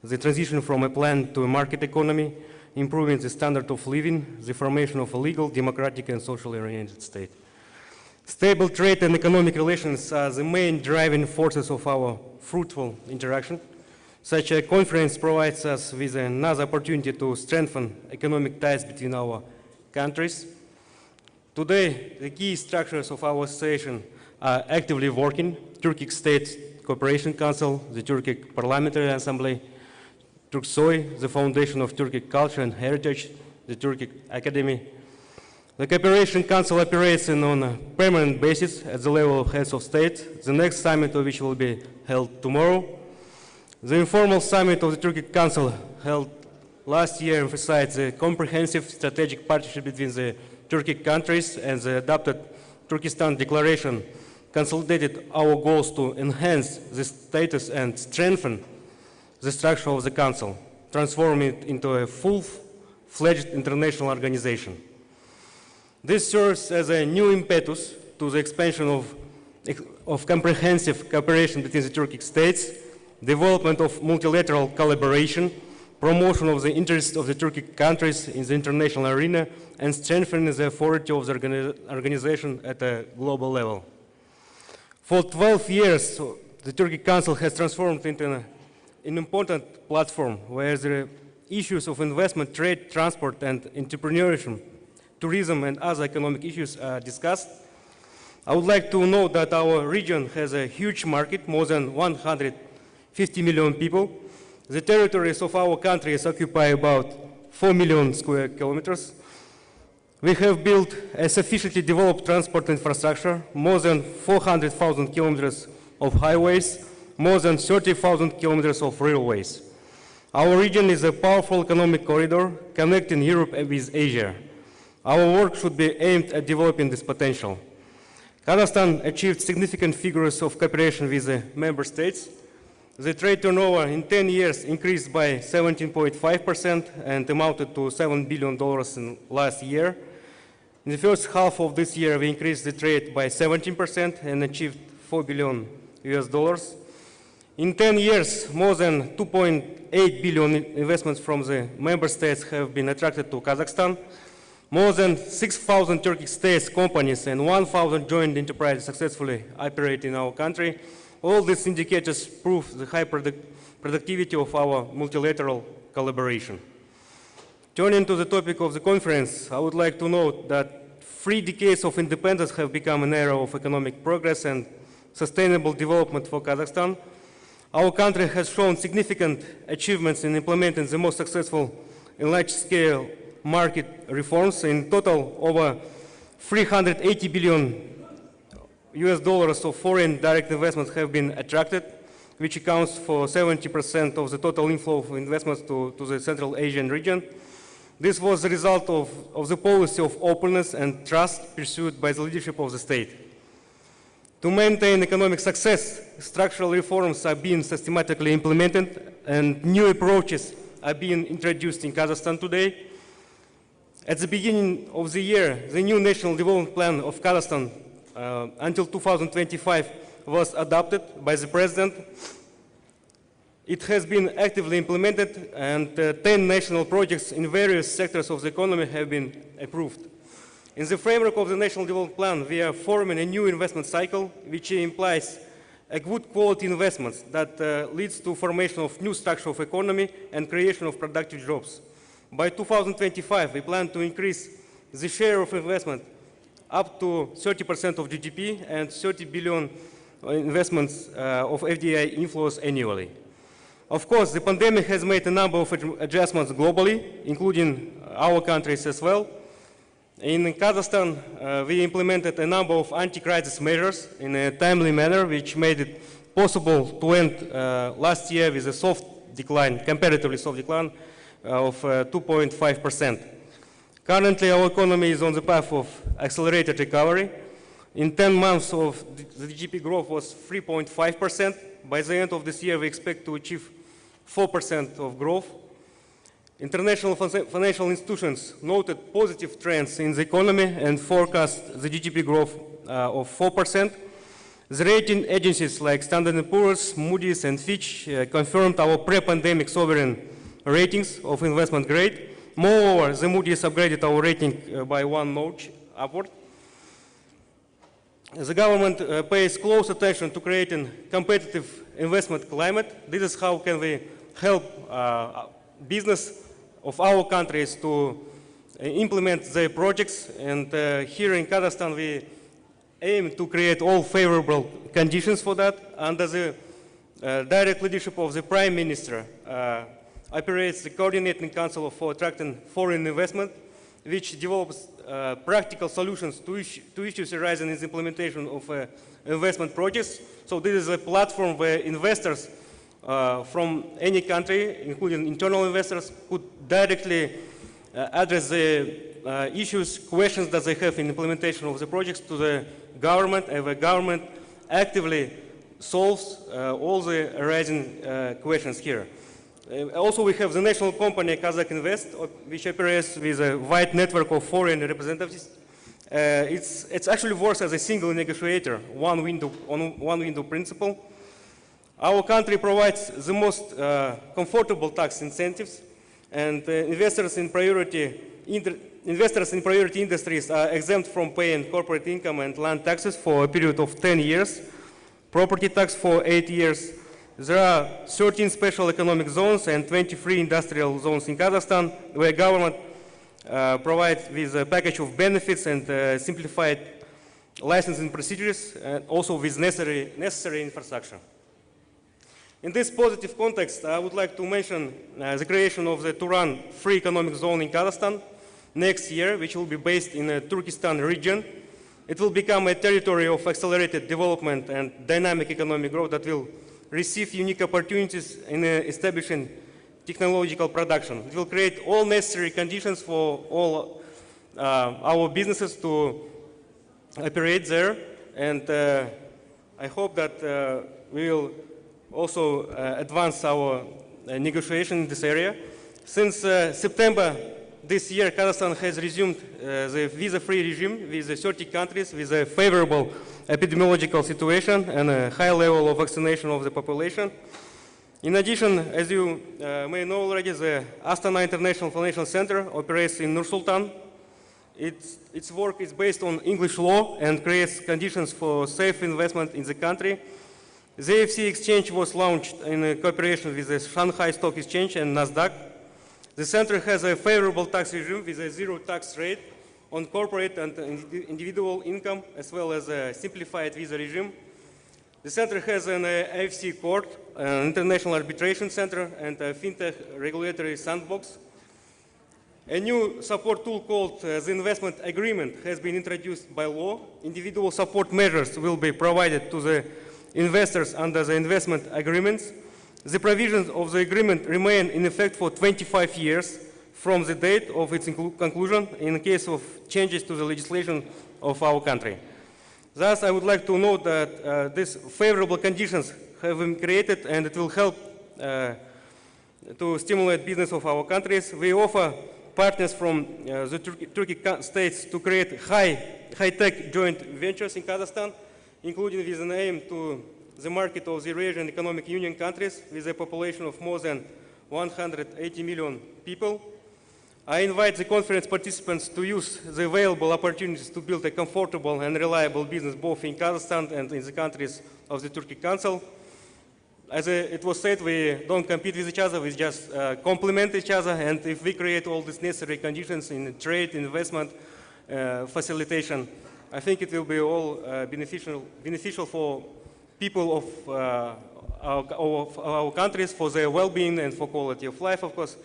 F: The transition from a planned to a market economy, improving the standard of living, the formation of a legal, democratic, and socially oriented state. Stable trade and economic relations are the main driving forces of our fruitful interaction. Such a conference provides us with another opportunity to strengthen economic ties between our countries. Today, the key structures of our association are actively working: Turkic States Cooperation Council, the Turkic Parliamentary Assembly, Turksoy, the Foundation of Turkic Culture and Heritage, the Turkic Academy. The Cooperation Council operates on a permanent basis at the level of heads of state, the next summit of which will be held tomorrow. The informal summit of the Turkic Council held last year emphasized the comprehensive strategic partnership between the Turkic countries, and the adopted Turkestan Declaration consolidated our goals to enhance the status and strengthen the structure of the Council, transforming it into a full-fledged international organization. This serves as a new impetus to the expansion of comprehensive cooperation between the Turkic states, development of multilateral collaboration, promotion of the interests of the Turkic countries in the international arena, and strengthening the authority of the organization at a global level. For 12 years, the Turkic Council has transformed into an important platform where the issues of investment, trade, transport, and entrepreneurship, tourism, and other economic issues are discussed. I would like to note that our region has a huge market, more than 150 million people. The territories of our countries occupy about 4 million square kilometers. We have built a sufficiently developed transport infrastructure, more than 400,000 kilometers of highways, more than 30,000 kilometers of railways. Our region is a powerful economic corridor connecting Europe with Asia. Our work should be aimed at developing this potential. Kazakhstan achieved significant figures of cooperation with the member states. The trade turnover in 10 years increased by 17.5% and amounted to $7 billion in last year. In the first half of this year, we increased the trade by 17% and achieved $4 billion US. In 10 years, more than 2.8 billion investments from the member states have been attracted to Kazakhstan. More than 6,000 Turkic states companies and 1,000 joint enterprises successfully operate in our country. All these indicators prove the high productivity of our multilateral collaboration. Turning to the topic of the conference, I would like to note that 3 decades of independence have become an era of economic progress and sustainable development for Kazakhstan. Our country has shown significant achievements in implementing the most successful and large-scale market reforms. In total, over 380 billion US of foreign direct investments have been attracted, which accounts for 70% of the total inflow of investments to the Central Asian region. This was the result of the policy of openness and trust pursued by the leadership of the state. To maintain economic success, structural reforms are being systematically implemented and new approaches are being introduced in Kazakhstan today. At the beginning of the year, the new National Development Plan of Kazakhstan until 2025 was adopted by the President. It has been actively implemented, and 10 national projects in various sectors of the economy have been approved. In the framework of the National Development Plan, we are forming a new investment cycle, which implies a good quality investments that leads to formation of new structure of economy and creation of productive jobs. By 2025, we plan to increase the share of investment up to 30% of GDP and 30 billion investments of FDI inflows annually. Of course, the pandemic has made a number of adjustments globally, including our countries as well. In Kazakhstan, we implemented a number of anti-crisis measures in a timely manner, which made it possible to end last year with a soft decline, comparatively soft decline of 2.5%. Currently, our economy is on the path of accelerated recovery. In 10 months, the GDP growth was 3.5%. By the end of this year, we expect to achieve 4% of growth. International financial institutions noted positive trends in the economy and forecast the GDP growth of 4%. The rating agencies like Standard & Poor's, Moody's, and Fitch confirmed our pre-pandemic sovereign ratings of investment grade. Moreover, the Moody's upgraded our rating by 1 notch upward. The government pays close attention to creating competitive investment climate. This is how can we help business of our countries to implement their projects. And here in Kazakhstan, we aim to create all favorable conditions for that. Under the direct leadership of the Prime Minister, operates the Coordinating Council for Attracting Foreign Investment, which develops practical solutions to issues arising in the implementation of investment projects. So this is a platform where investors from any country, including internal investors, could directly address the issues, questions that they have in implementation of the projects to the government, and the government actively solves all the arising questions here. Also, we have the national company Kazakh Invest, which operates with a wide network of foreign representatives. It actually works as a single negotiator, one window principle. Our country provides the most comfortable tax incentives, and investors in priority industries are exempt from paying corporate income and land taxes for a period of 10 years, property tax for 8 years. There are 13 special economic zones and 23 industrial zones in Kazakhstan, where government provides with a package of benefits and simplified licensing procedures, and also with necessary infrastructure. In this positive context, I would like to mention the creation of the Turan Free Economic Zone in Kazakhstan next year, which will be based in the Turkestan region. It will become a territory of accelerated development and dynamic economic growth that will receive unique opportunities in establishing technological production. It will create all necessary conditions for all our businesses to operate there, and I hope that we will also advance our negotiation in this area. Since September this year, Kazakhstan has resumed the visa-free regime with 30 countries with a favorable epidemiological situation and a high level of vaccination of the population. In addition, as you may know already, the Astana International Financial Center operates in Nur-Sultan. Its work is based on English law and creates conditions for safe investment in the country. The AFC exchange was launched in cooperation with the Shanghai Stock Exchange and NASDAQ. The center has a favorable tax regime with a zero tax rate on corporate and individual income, as well as a simplified visa regime. The center has an AFC court, an international arbitration center, and a fintech regulatory sandbox. A new support tool called the investment agreement has been introduced by law. Individual support measures will be provided to the investors under the investment agreements. The provisions of the agreement remain in effect for 25 years from the date of its conclusion in case of changes to the legislation of our country. Thus, I would like to note that these favorable conditions have been created, and it will help to stimulate business of our countries. We offer partners from the Turkey states to create high-tech joint ventures in Kazakhstan, including with an aim to the market of the Eurasian Economic Union countries with a population of more than 180 million people. I invite the conference participants to use the available opportunities to build a comfortable and reliable business both in Kazakhstan and in the countries of the Turkey Council. As it was said, we don't compete with each other, we just complement each other, and if we create all these necessary conditions in trade, investment, facilitation, I think it will be all beneficial for people of our countries, for their well-being and for quality of life, of course.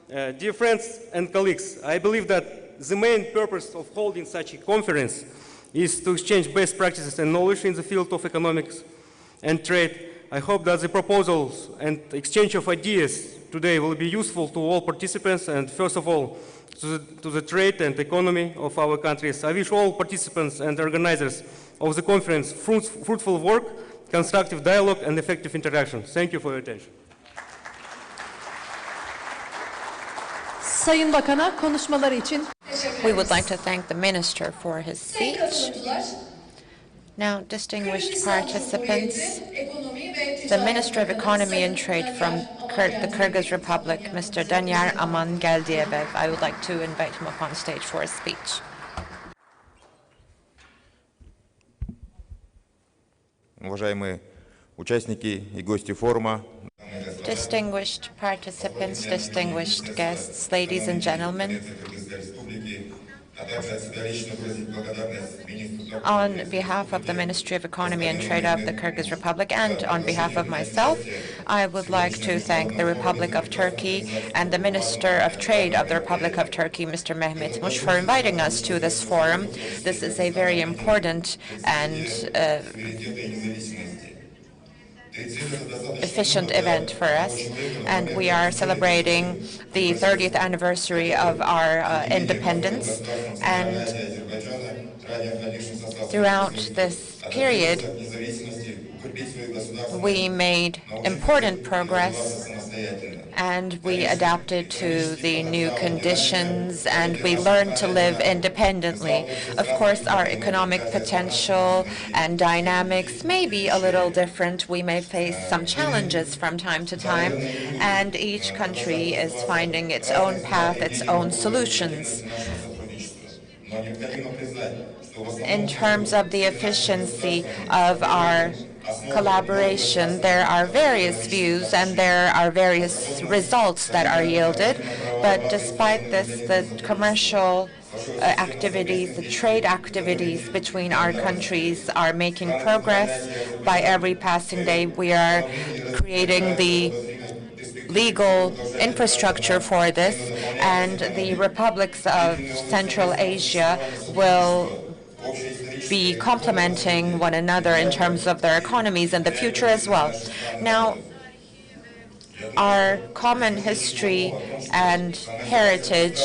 F: Dear friends and colleagues, I believe that the main purpose of holding such a conference is to exchange best practices and knowledge in the field of economics and trade. I hope that the proposals and exchange of ideas today will be useful to all participants, and first of all, to the trade and economy of our countries. I wish all participants and organizers of the conference fruitful work, constructive dialogue, and effective interaction. Thank you for your attention.
B: Sayın Bakan'a konuşmaları için.
D: We would like to thank the Minister for his speech. Now, distinguished participants, the Minister of Economy and Trade from the Kyrgyz Republic, Mr. Danyar Amangeldiyev, I would like to invite him up on stage for his speech.
G: уважаемые участники и гости форума.
D: Distinguished participants, distinguished guests, ladies and gentlemen, on behalf of the Ministry of Economy and Trade of the Kyrgyz Republic and on behalf of myself, I would like to thank the Republic of Turkey and the Minister of Trade of the Republic of Turkey, Mr. Mehmet Mush, for inviting us to this forum. This is a very important and efficient event for us, and we are celebrating the 30th anniversary of our independence. And throughout this period, we made important progress and we adapted to the new conditions and we learned to live independently. Of course, our economic potential and dynamics may be a little different. We may face some challenges from time to time, and each country is finding its own path, its own solutions. In terms of the efficiency of our collaboration, there are various views and there are various results that are yielded. But despite this, the commercial activities, the trade activities between our countries are making progress. By every passing day, we are creating the legal infrastructure for this, and the republics of Central Asia will be complementing one another in terms of their economies in the future as well. Now, our common history and heritage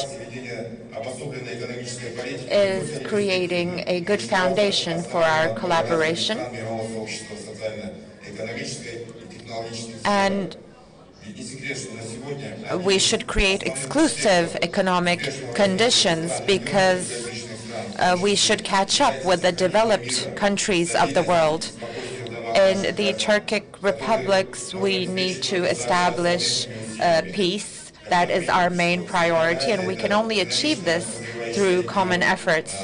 D: is creating a good foundation for our collaboration, and we should create exclusive economic conditions because we should catch up with the developed countries of the world. In the Turkic republics, we need to establish peace. That is our main priority, and we can only achieve this through common efforts.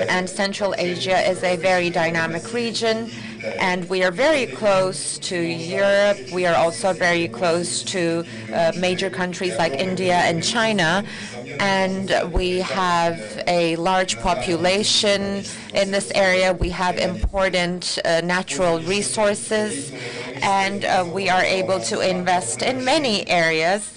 D: And Central Asia is a very dynamic region, and we are very close to Europe. We are also very close to major countries like India and China, and we have a large population in this area. We have important natural resources, and we are able to invest in many areas.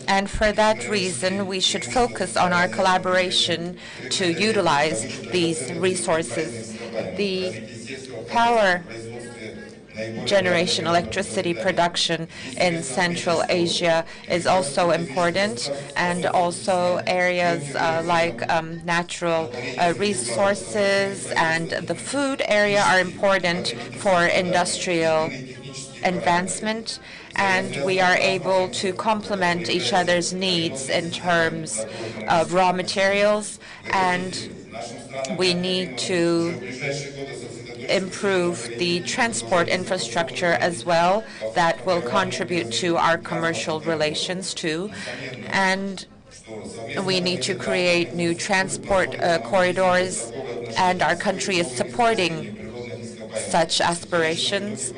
D: And for that reason, we should focus on our collaboration to utilize these resources. The power generation, electricity production in Central Asia is also important, and also areas like natural resources and the food area are important for industrial advancement, and we are able to complement each other's needs in terms of raw materials, and we need to improve the transport infrastructure as well. That will contribute to our commercial relations too. And we need to create new transport corridors, and our country is supporting such aspirations.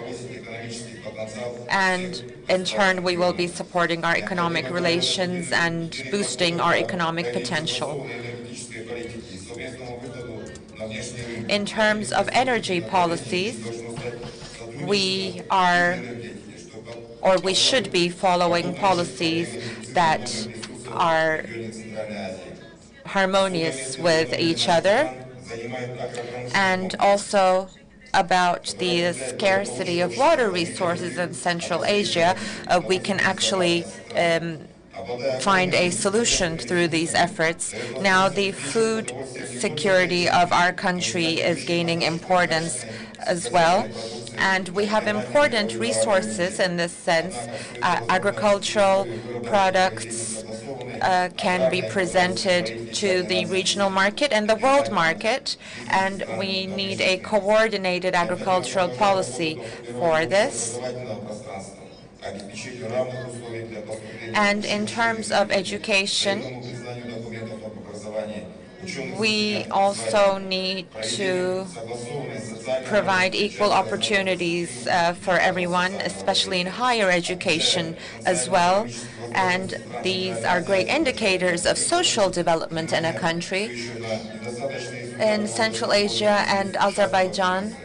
D: And in turn, we will be supporting our economic relations and boosting our economic potential. In terms of energy policies, we are, or we should be following policies that are harmonious with each other, and also about the scarcity of water resources in Central Asia, we can actually find a solution through these efforts. Now, the food security of our country is gaining importance as well, and we have important resources in this sense. Agricultural products can be presented to the regional market and the world market, and we need a coordinated agricultural policy for this. And in terms of education, We also need to provide equal opportunities for everyone, especially in higher education as well. And these are great indicators of social development in a country. In Central Asia and Azerbaijan,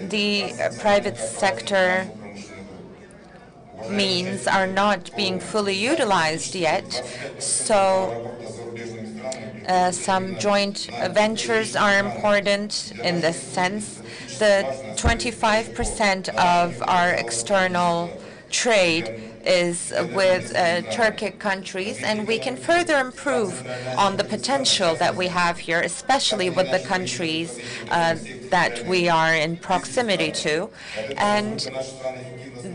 D: the private sector means are not being fully utilized yet. So some joint ventures are important in this sense. The 25% of our external trade is with Turkic countries, and we can further improve on the potential that we have here, especially with the countries that we are in proximity to. And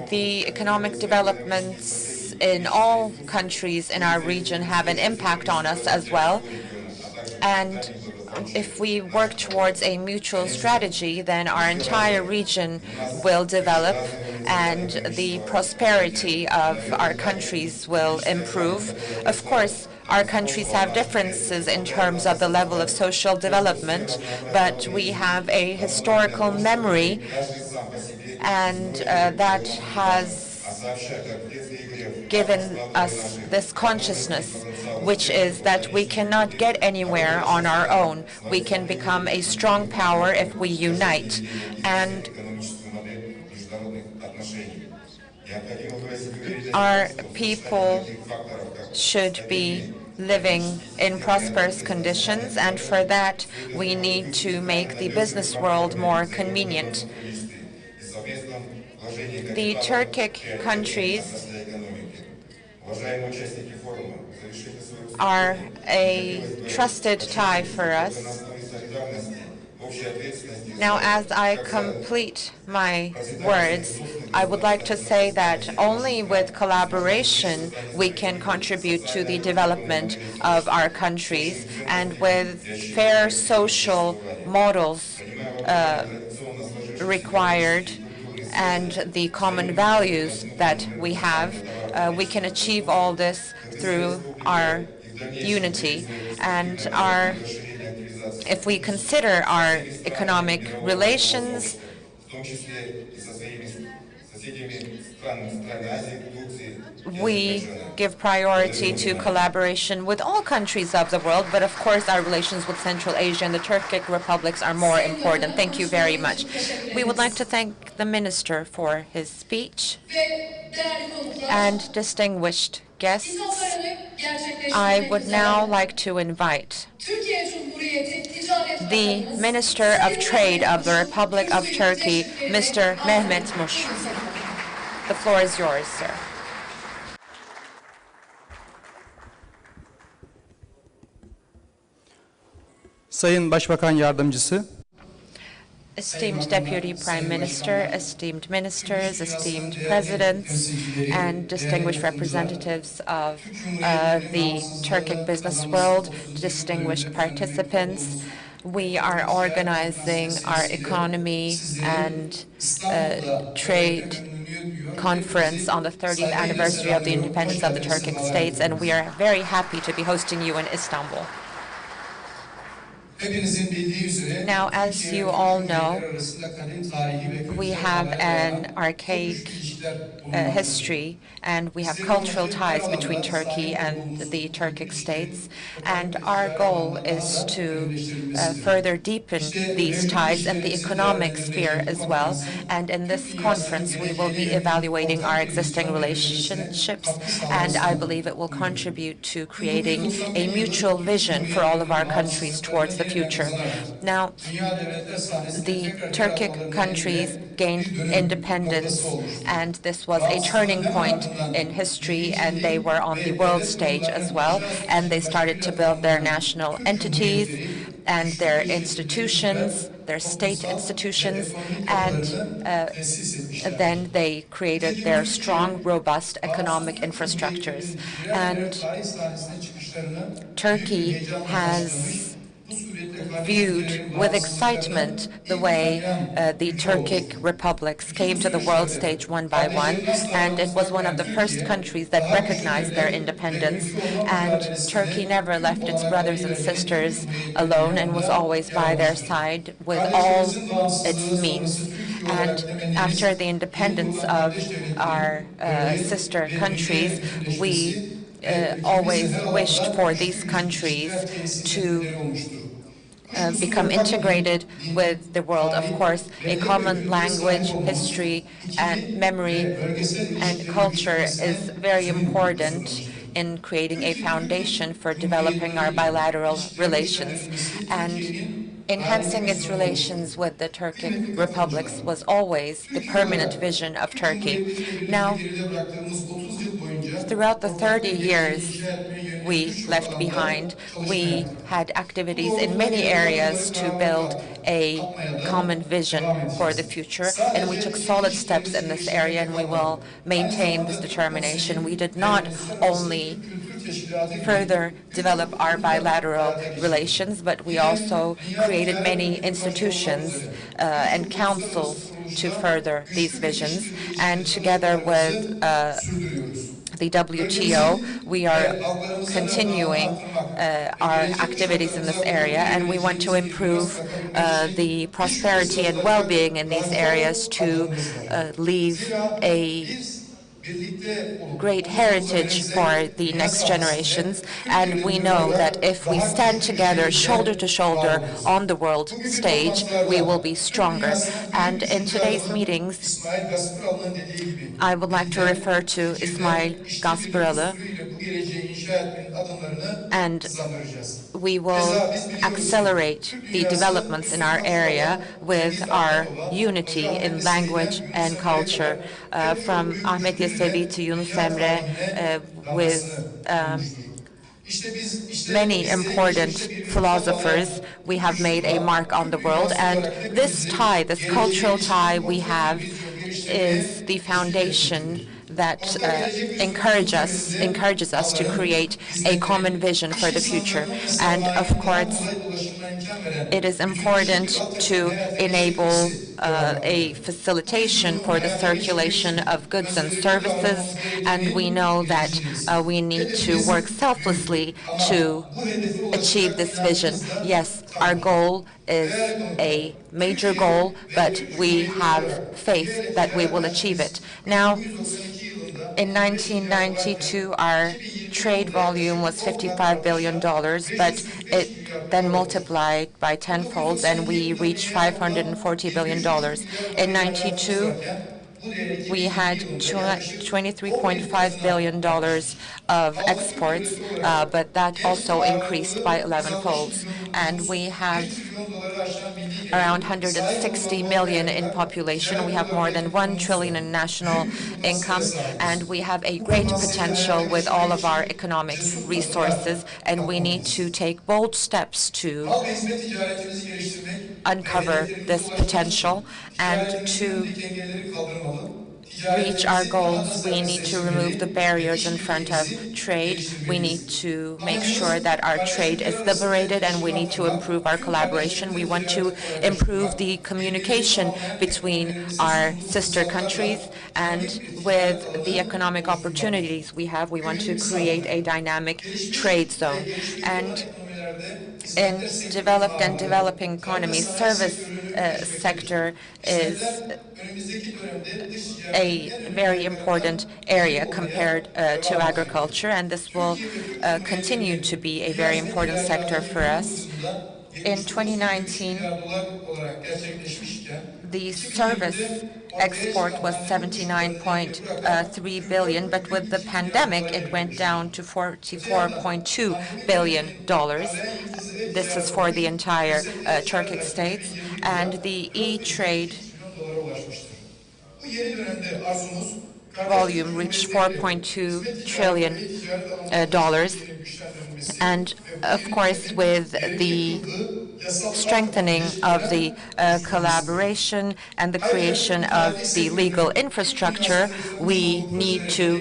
D: the economic developments in all countries in our region have an impact on us as well. And if we work towards a mutual strategy, then our entire region will develop and the prosperity of our countries will improve. Of course, our countries have differences in terms of the level of social development, but we have a historical memory, and that has given us this consciousness, which is that we cannot get anywhere on our own. We can become a strong power if we unite. And our people should be living in prosperous conditions, and for that we need to make the business world more convenient. The Turkic countries are a trusted tie for us. Now, as I complete my words, I would like to say that only with collaboration we can contribute to the development of our countries, and with fair social models required and the common values that we have, we can achieve all this through our unity. And if we consider our economic relations, we give priority to collaboration with all countries of the world, but of course our relations with Central Asia and the Turkic republics are more important. Thank you very much. We would like to thank the Minister for his speech. And distinguished guests, I would now like to invite the Minister of Trade of the Republic of Turkey, Mr. Mehmet Muş. The floor is yours, sir.
H: Sayın Başbakan Yardımcısı,
D: Esteemed Deputy Prime Minister, esteemed ministers, esteemed presidents, and distinguished representatives of the Turkic business world, distinguished participants, we are organizing our economy and trade conference on the 30th anniversary of the independence of the Turkic states, and we are very happy to be hosting you in Istanbul. Now, as you all know, we have an archaic history, and we have cultural ties between Turkey and the Turkic states, and our goal is to further deepen these ties in the economic sphere as well. And in this conference, we will be evaluating our existing relationships, and I believe it will contribute to creating a mutual vision for all of our countries towards the future. Now, the Turkic countries gained independence, and this was a turning point in history, and they were on the world stage as well, and they started to build their national entities and their institutions, their state institutions, and then they created their strong, robust economic infrastructures. And Turkey has viewed with excitement the way the Turkic republics came to the world stage one by one, and it was one of the first countries that recognized their independence. And Turkey never left its brothers and sisters alone and was always by their side with all its means. And after the independence of our sister countries, we always wished for these countries to become integrated with the world. Of course, a common language, history, and memory and culture is very important in creating a foundation for developing our bilateral relations. And enhancing its relations with the Turkic republics was always the permanent vision of Turkey. Now, throughout the 30 years we left behind, we had activities in many areas to build a common vision for the future, and we took solid steps in this area, and we will maintain this determination. We did not only further develop our bilateral relations, but we also created many institutions and councils to further these visions. And together with the WTO, we are continuing our activities in this area, and we want to improve the prosperity and well-being in these areas to leave a great heritage for the next generations. And we know that if we stand together shoulder to shoulder on the world stage, we will be stronger. And in today's meetings, I would like to refer to Ismail Gasparalı, and we will accelerate the developments in our area with our unity in language and culture, from Ahmet Yesevi to Yunus Emre, with many important philosophers. We have made a mark on the world, and this tie, this cultural tie we have, is the foundation that encourages us to create a common vision for the future. And of course, it is important to enable a facilitation for the circulation of goods and services, and we know that we need to work selflessly to achieve this vision. Yes, our goal is a major goal, but we have faith that we will achieve it. Now, in 1992, our trade volume was $55 billion, but it then multiplied by tenfold, and we reached $540 billion. In 92, we had $23.5 billion of exports, but that also increased by 11-fold. And we have around 160 million in population. We have more than 1 trillion in national income, and we have a great potential with all of our economic resources, and we need to take bold steps to uncover this potential. And to reach our goals, we need to remove the barriers in front of trade. We need to make sure that our trade is liberated, and we need to improve our collaboration. We want to improve the communication between our sister countries, and with the economic opportunities we have, we want to create a dynamic trade zone. And in developed and developing economies, service sector is a very important area compared to agriculture, and this will continue to be a very important sector for us. In 2019, the service export was $79.3 billion, but with the pandemic, it went down to $44.2 billion. This is for the entire Turkic states, and the e-trade volume reached $4.2 trillion. And of course, with the strengthening of the collaboration and the creation of the legal infrastructure, we need to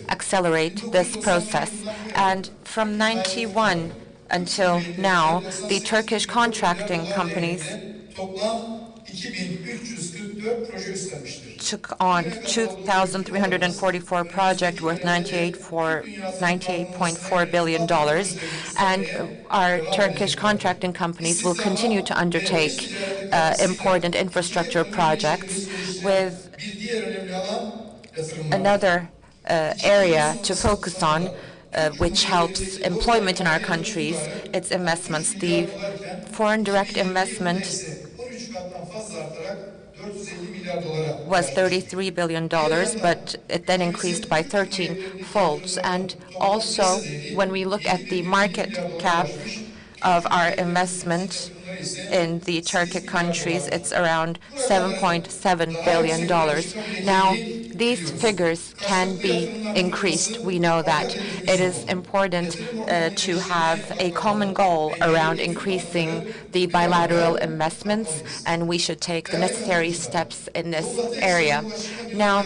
D: accelerate this process. And from 91, until now, the Turkish contracting companies took on 2,344 projects worth $98.4 billion, and our Turkish contracting companies will continue to undertake important infrastructure projects with another area to focus on, which helps employment in our countries, its investments. The foreign direct investment was $33 billion, but it then increased by 13 folds. And also, when we look at the market cap of our investment in the Turkic countries, it's around $7.7 billion. Now, these figures can be increased. We know that. It is important to have a common goal around increasing the bilateral investments, and we should take the necessary steps in this area. Now,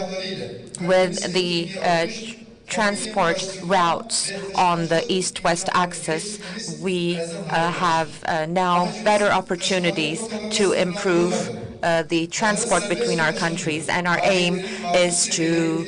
D: with the transport routes on the east-west axis, we have now better opportunities to improve the transport between our countries, and our aim is to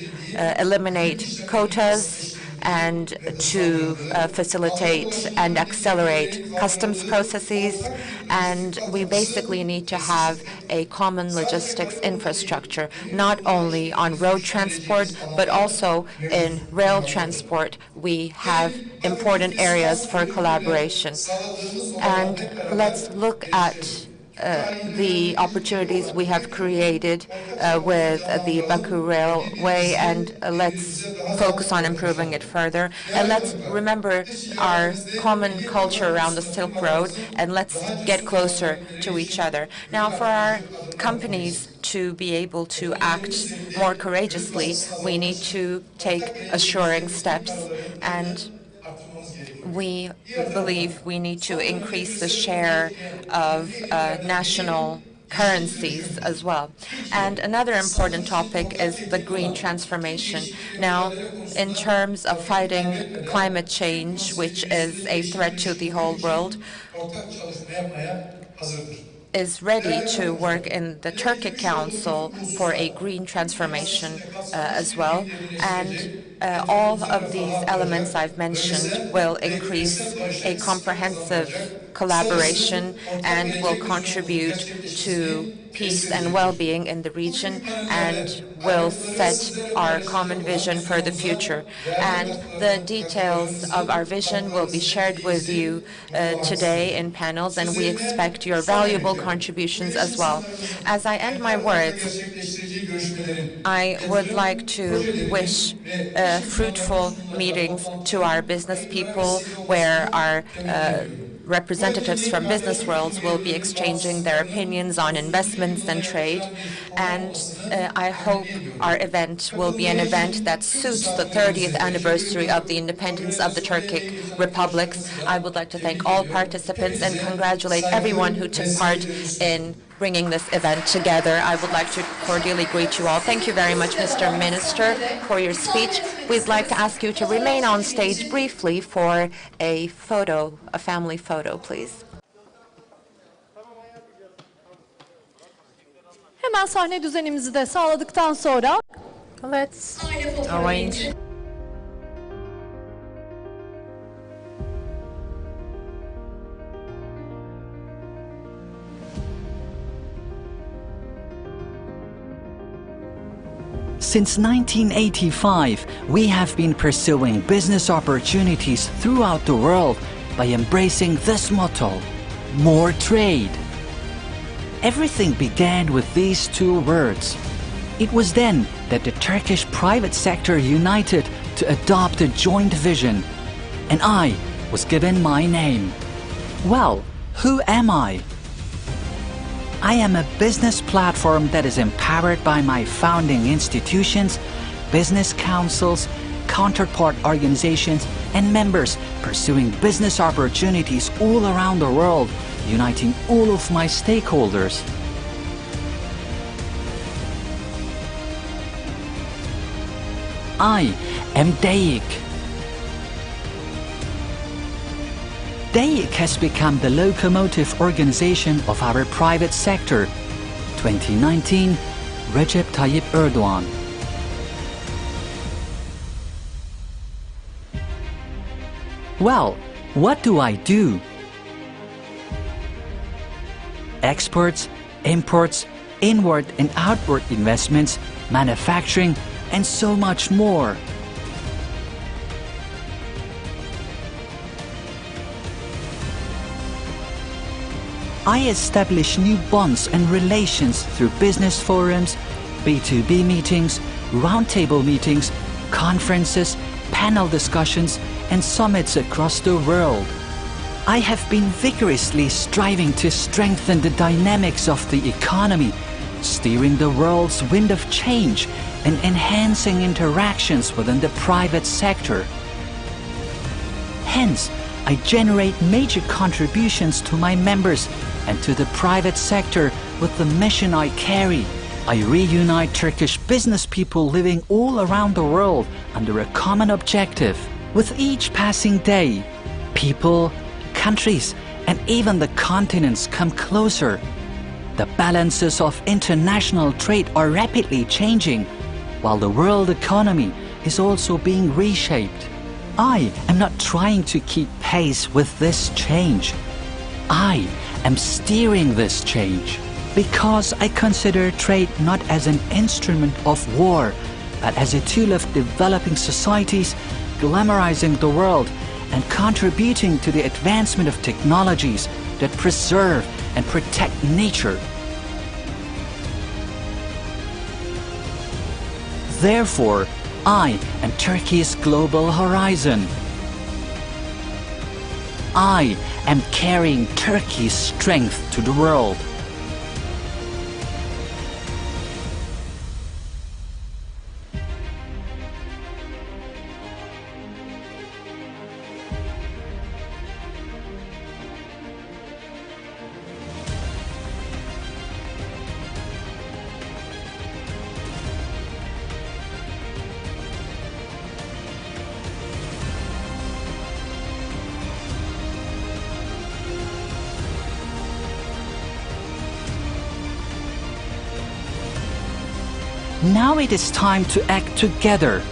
D: eliminate quotas and to facilitate and accelerate customs processes. And we basically need to have a common logistics infrastructure, not only on road transport, but also in rail transport. We have important areas for collaboration. And let's look at the opportunities we have created with the Baku Railway, and let's focus on improving it further. And let's remember our common culture around the Silk Road, and let's get closer to each other. Now, for our companies to be able to act more courageously, we need to take assuring steps, and we believe we need to increase the share of national currencies as well. And another important topic is the green transformation. Now, in terms of fighting climate change, which is a threat to the whole world, is ready to work in the Turkic Council for a green transformation as well. And all of these elements I've mentioned will increase a comprehensive collaboration and will contribute to peace and well-being in the region, and will set our common vision for the future. And the details of our vision will be shared with you today in panels, and we expect your valuable contributions as well. As I end my words, I would like to wish fruitful meetings to our business people, where our representatives from business worlds will be exchanging their opinions on investments and trade. And I hope our event will be an event that suits the 30th anniversary of the independence of the Turkic republics. I would like to thank all participants and congratulate everyone who took part in bringing this event together. I would like to cordially greet you all. Thank you very much, Mr. Minister, for your speech. We'd like to ask you to remain on stage briefly for a photo, a family photo, please.
B: Hemen sahne düzenimizi de sağladıktan sonra
A: Let's arrange.
I: Since 1985, we have been pursuing business opportunities throughout the world by embracing this motto: more trade. Everything began with these two words. It was then that the Turkish private sector united to adopt a joint vision, and I was given my name. Well, who am I? I am a business platform that is empowered by my founding institutions, business councils, counterpart organizations, and members pursuing business opportunities all around the world, uniting all of my stakeholders. I am DEİK. DEİK has become the locomotive organization of our private sector. 2019, Recep Tayyip Erdoğan. Well, what do I do? Exports, imports, inward and outward investments, manufacturing, and so much more. I establish new bonds and relations through business forums, B2B meetings, roundtable meetings, conferences, panel discussions, and summits across the world. I have been vigorously striving to strengthen the dynamics of the economy, steering the world's wind of change, and enhancing interactions within the private sector. Hence, I generate major contributions to my members and to the private sector with the mission I carry. I reunite Turkish business people living all around the world under a common objective. With each passing day, people, countries, and even the continents come closer. The balances of international trade are rapidly changing, while the world economy is also being reshaped. I am not trying to keep pace with this change. I am steering this change because I consider trade not as an instrument of war, but as a tool of developing societies, glamorizing the world, and contributing to the advancement of technologies that preserve and protect nature. Therefore, I am Turkey's global horizon. I am carrying Turkey's strength to the world. Now it is time to act together.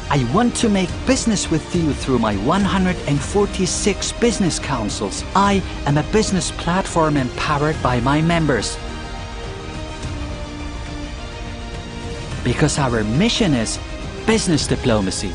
I: I want to make business with you through my 146 business councils. I am a business platform empowered by my members. Because our mission is business diplomacy.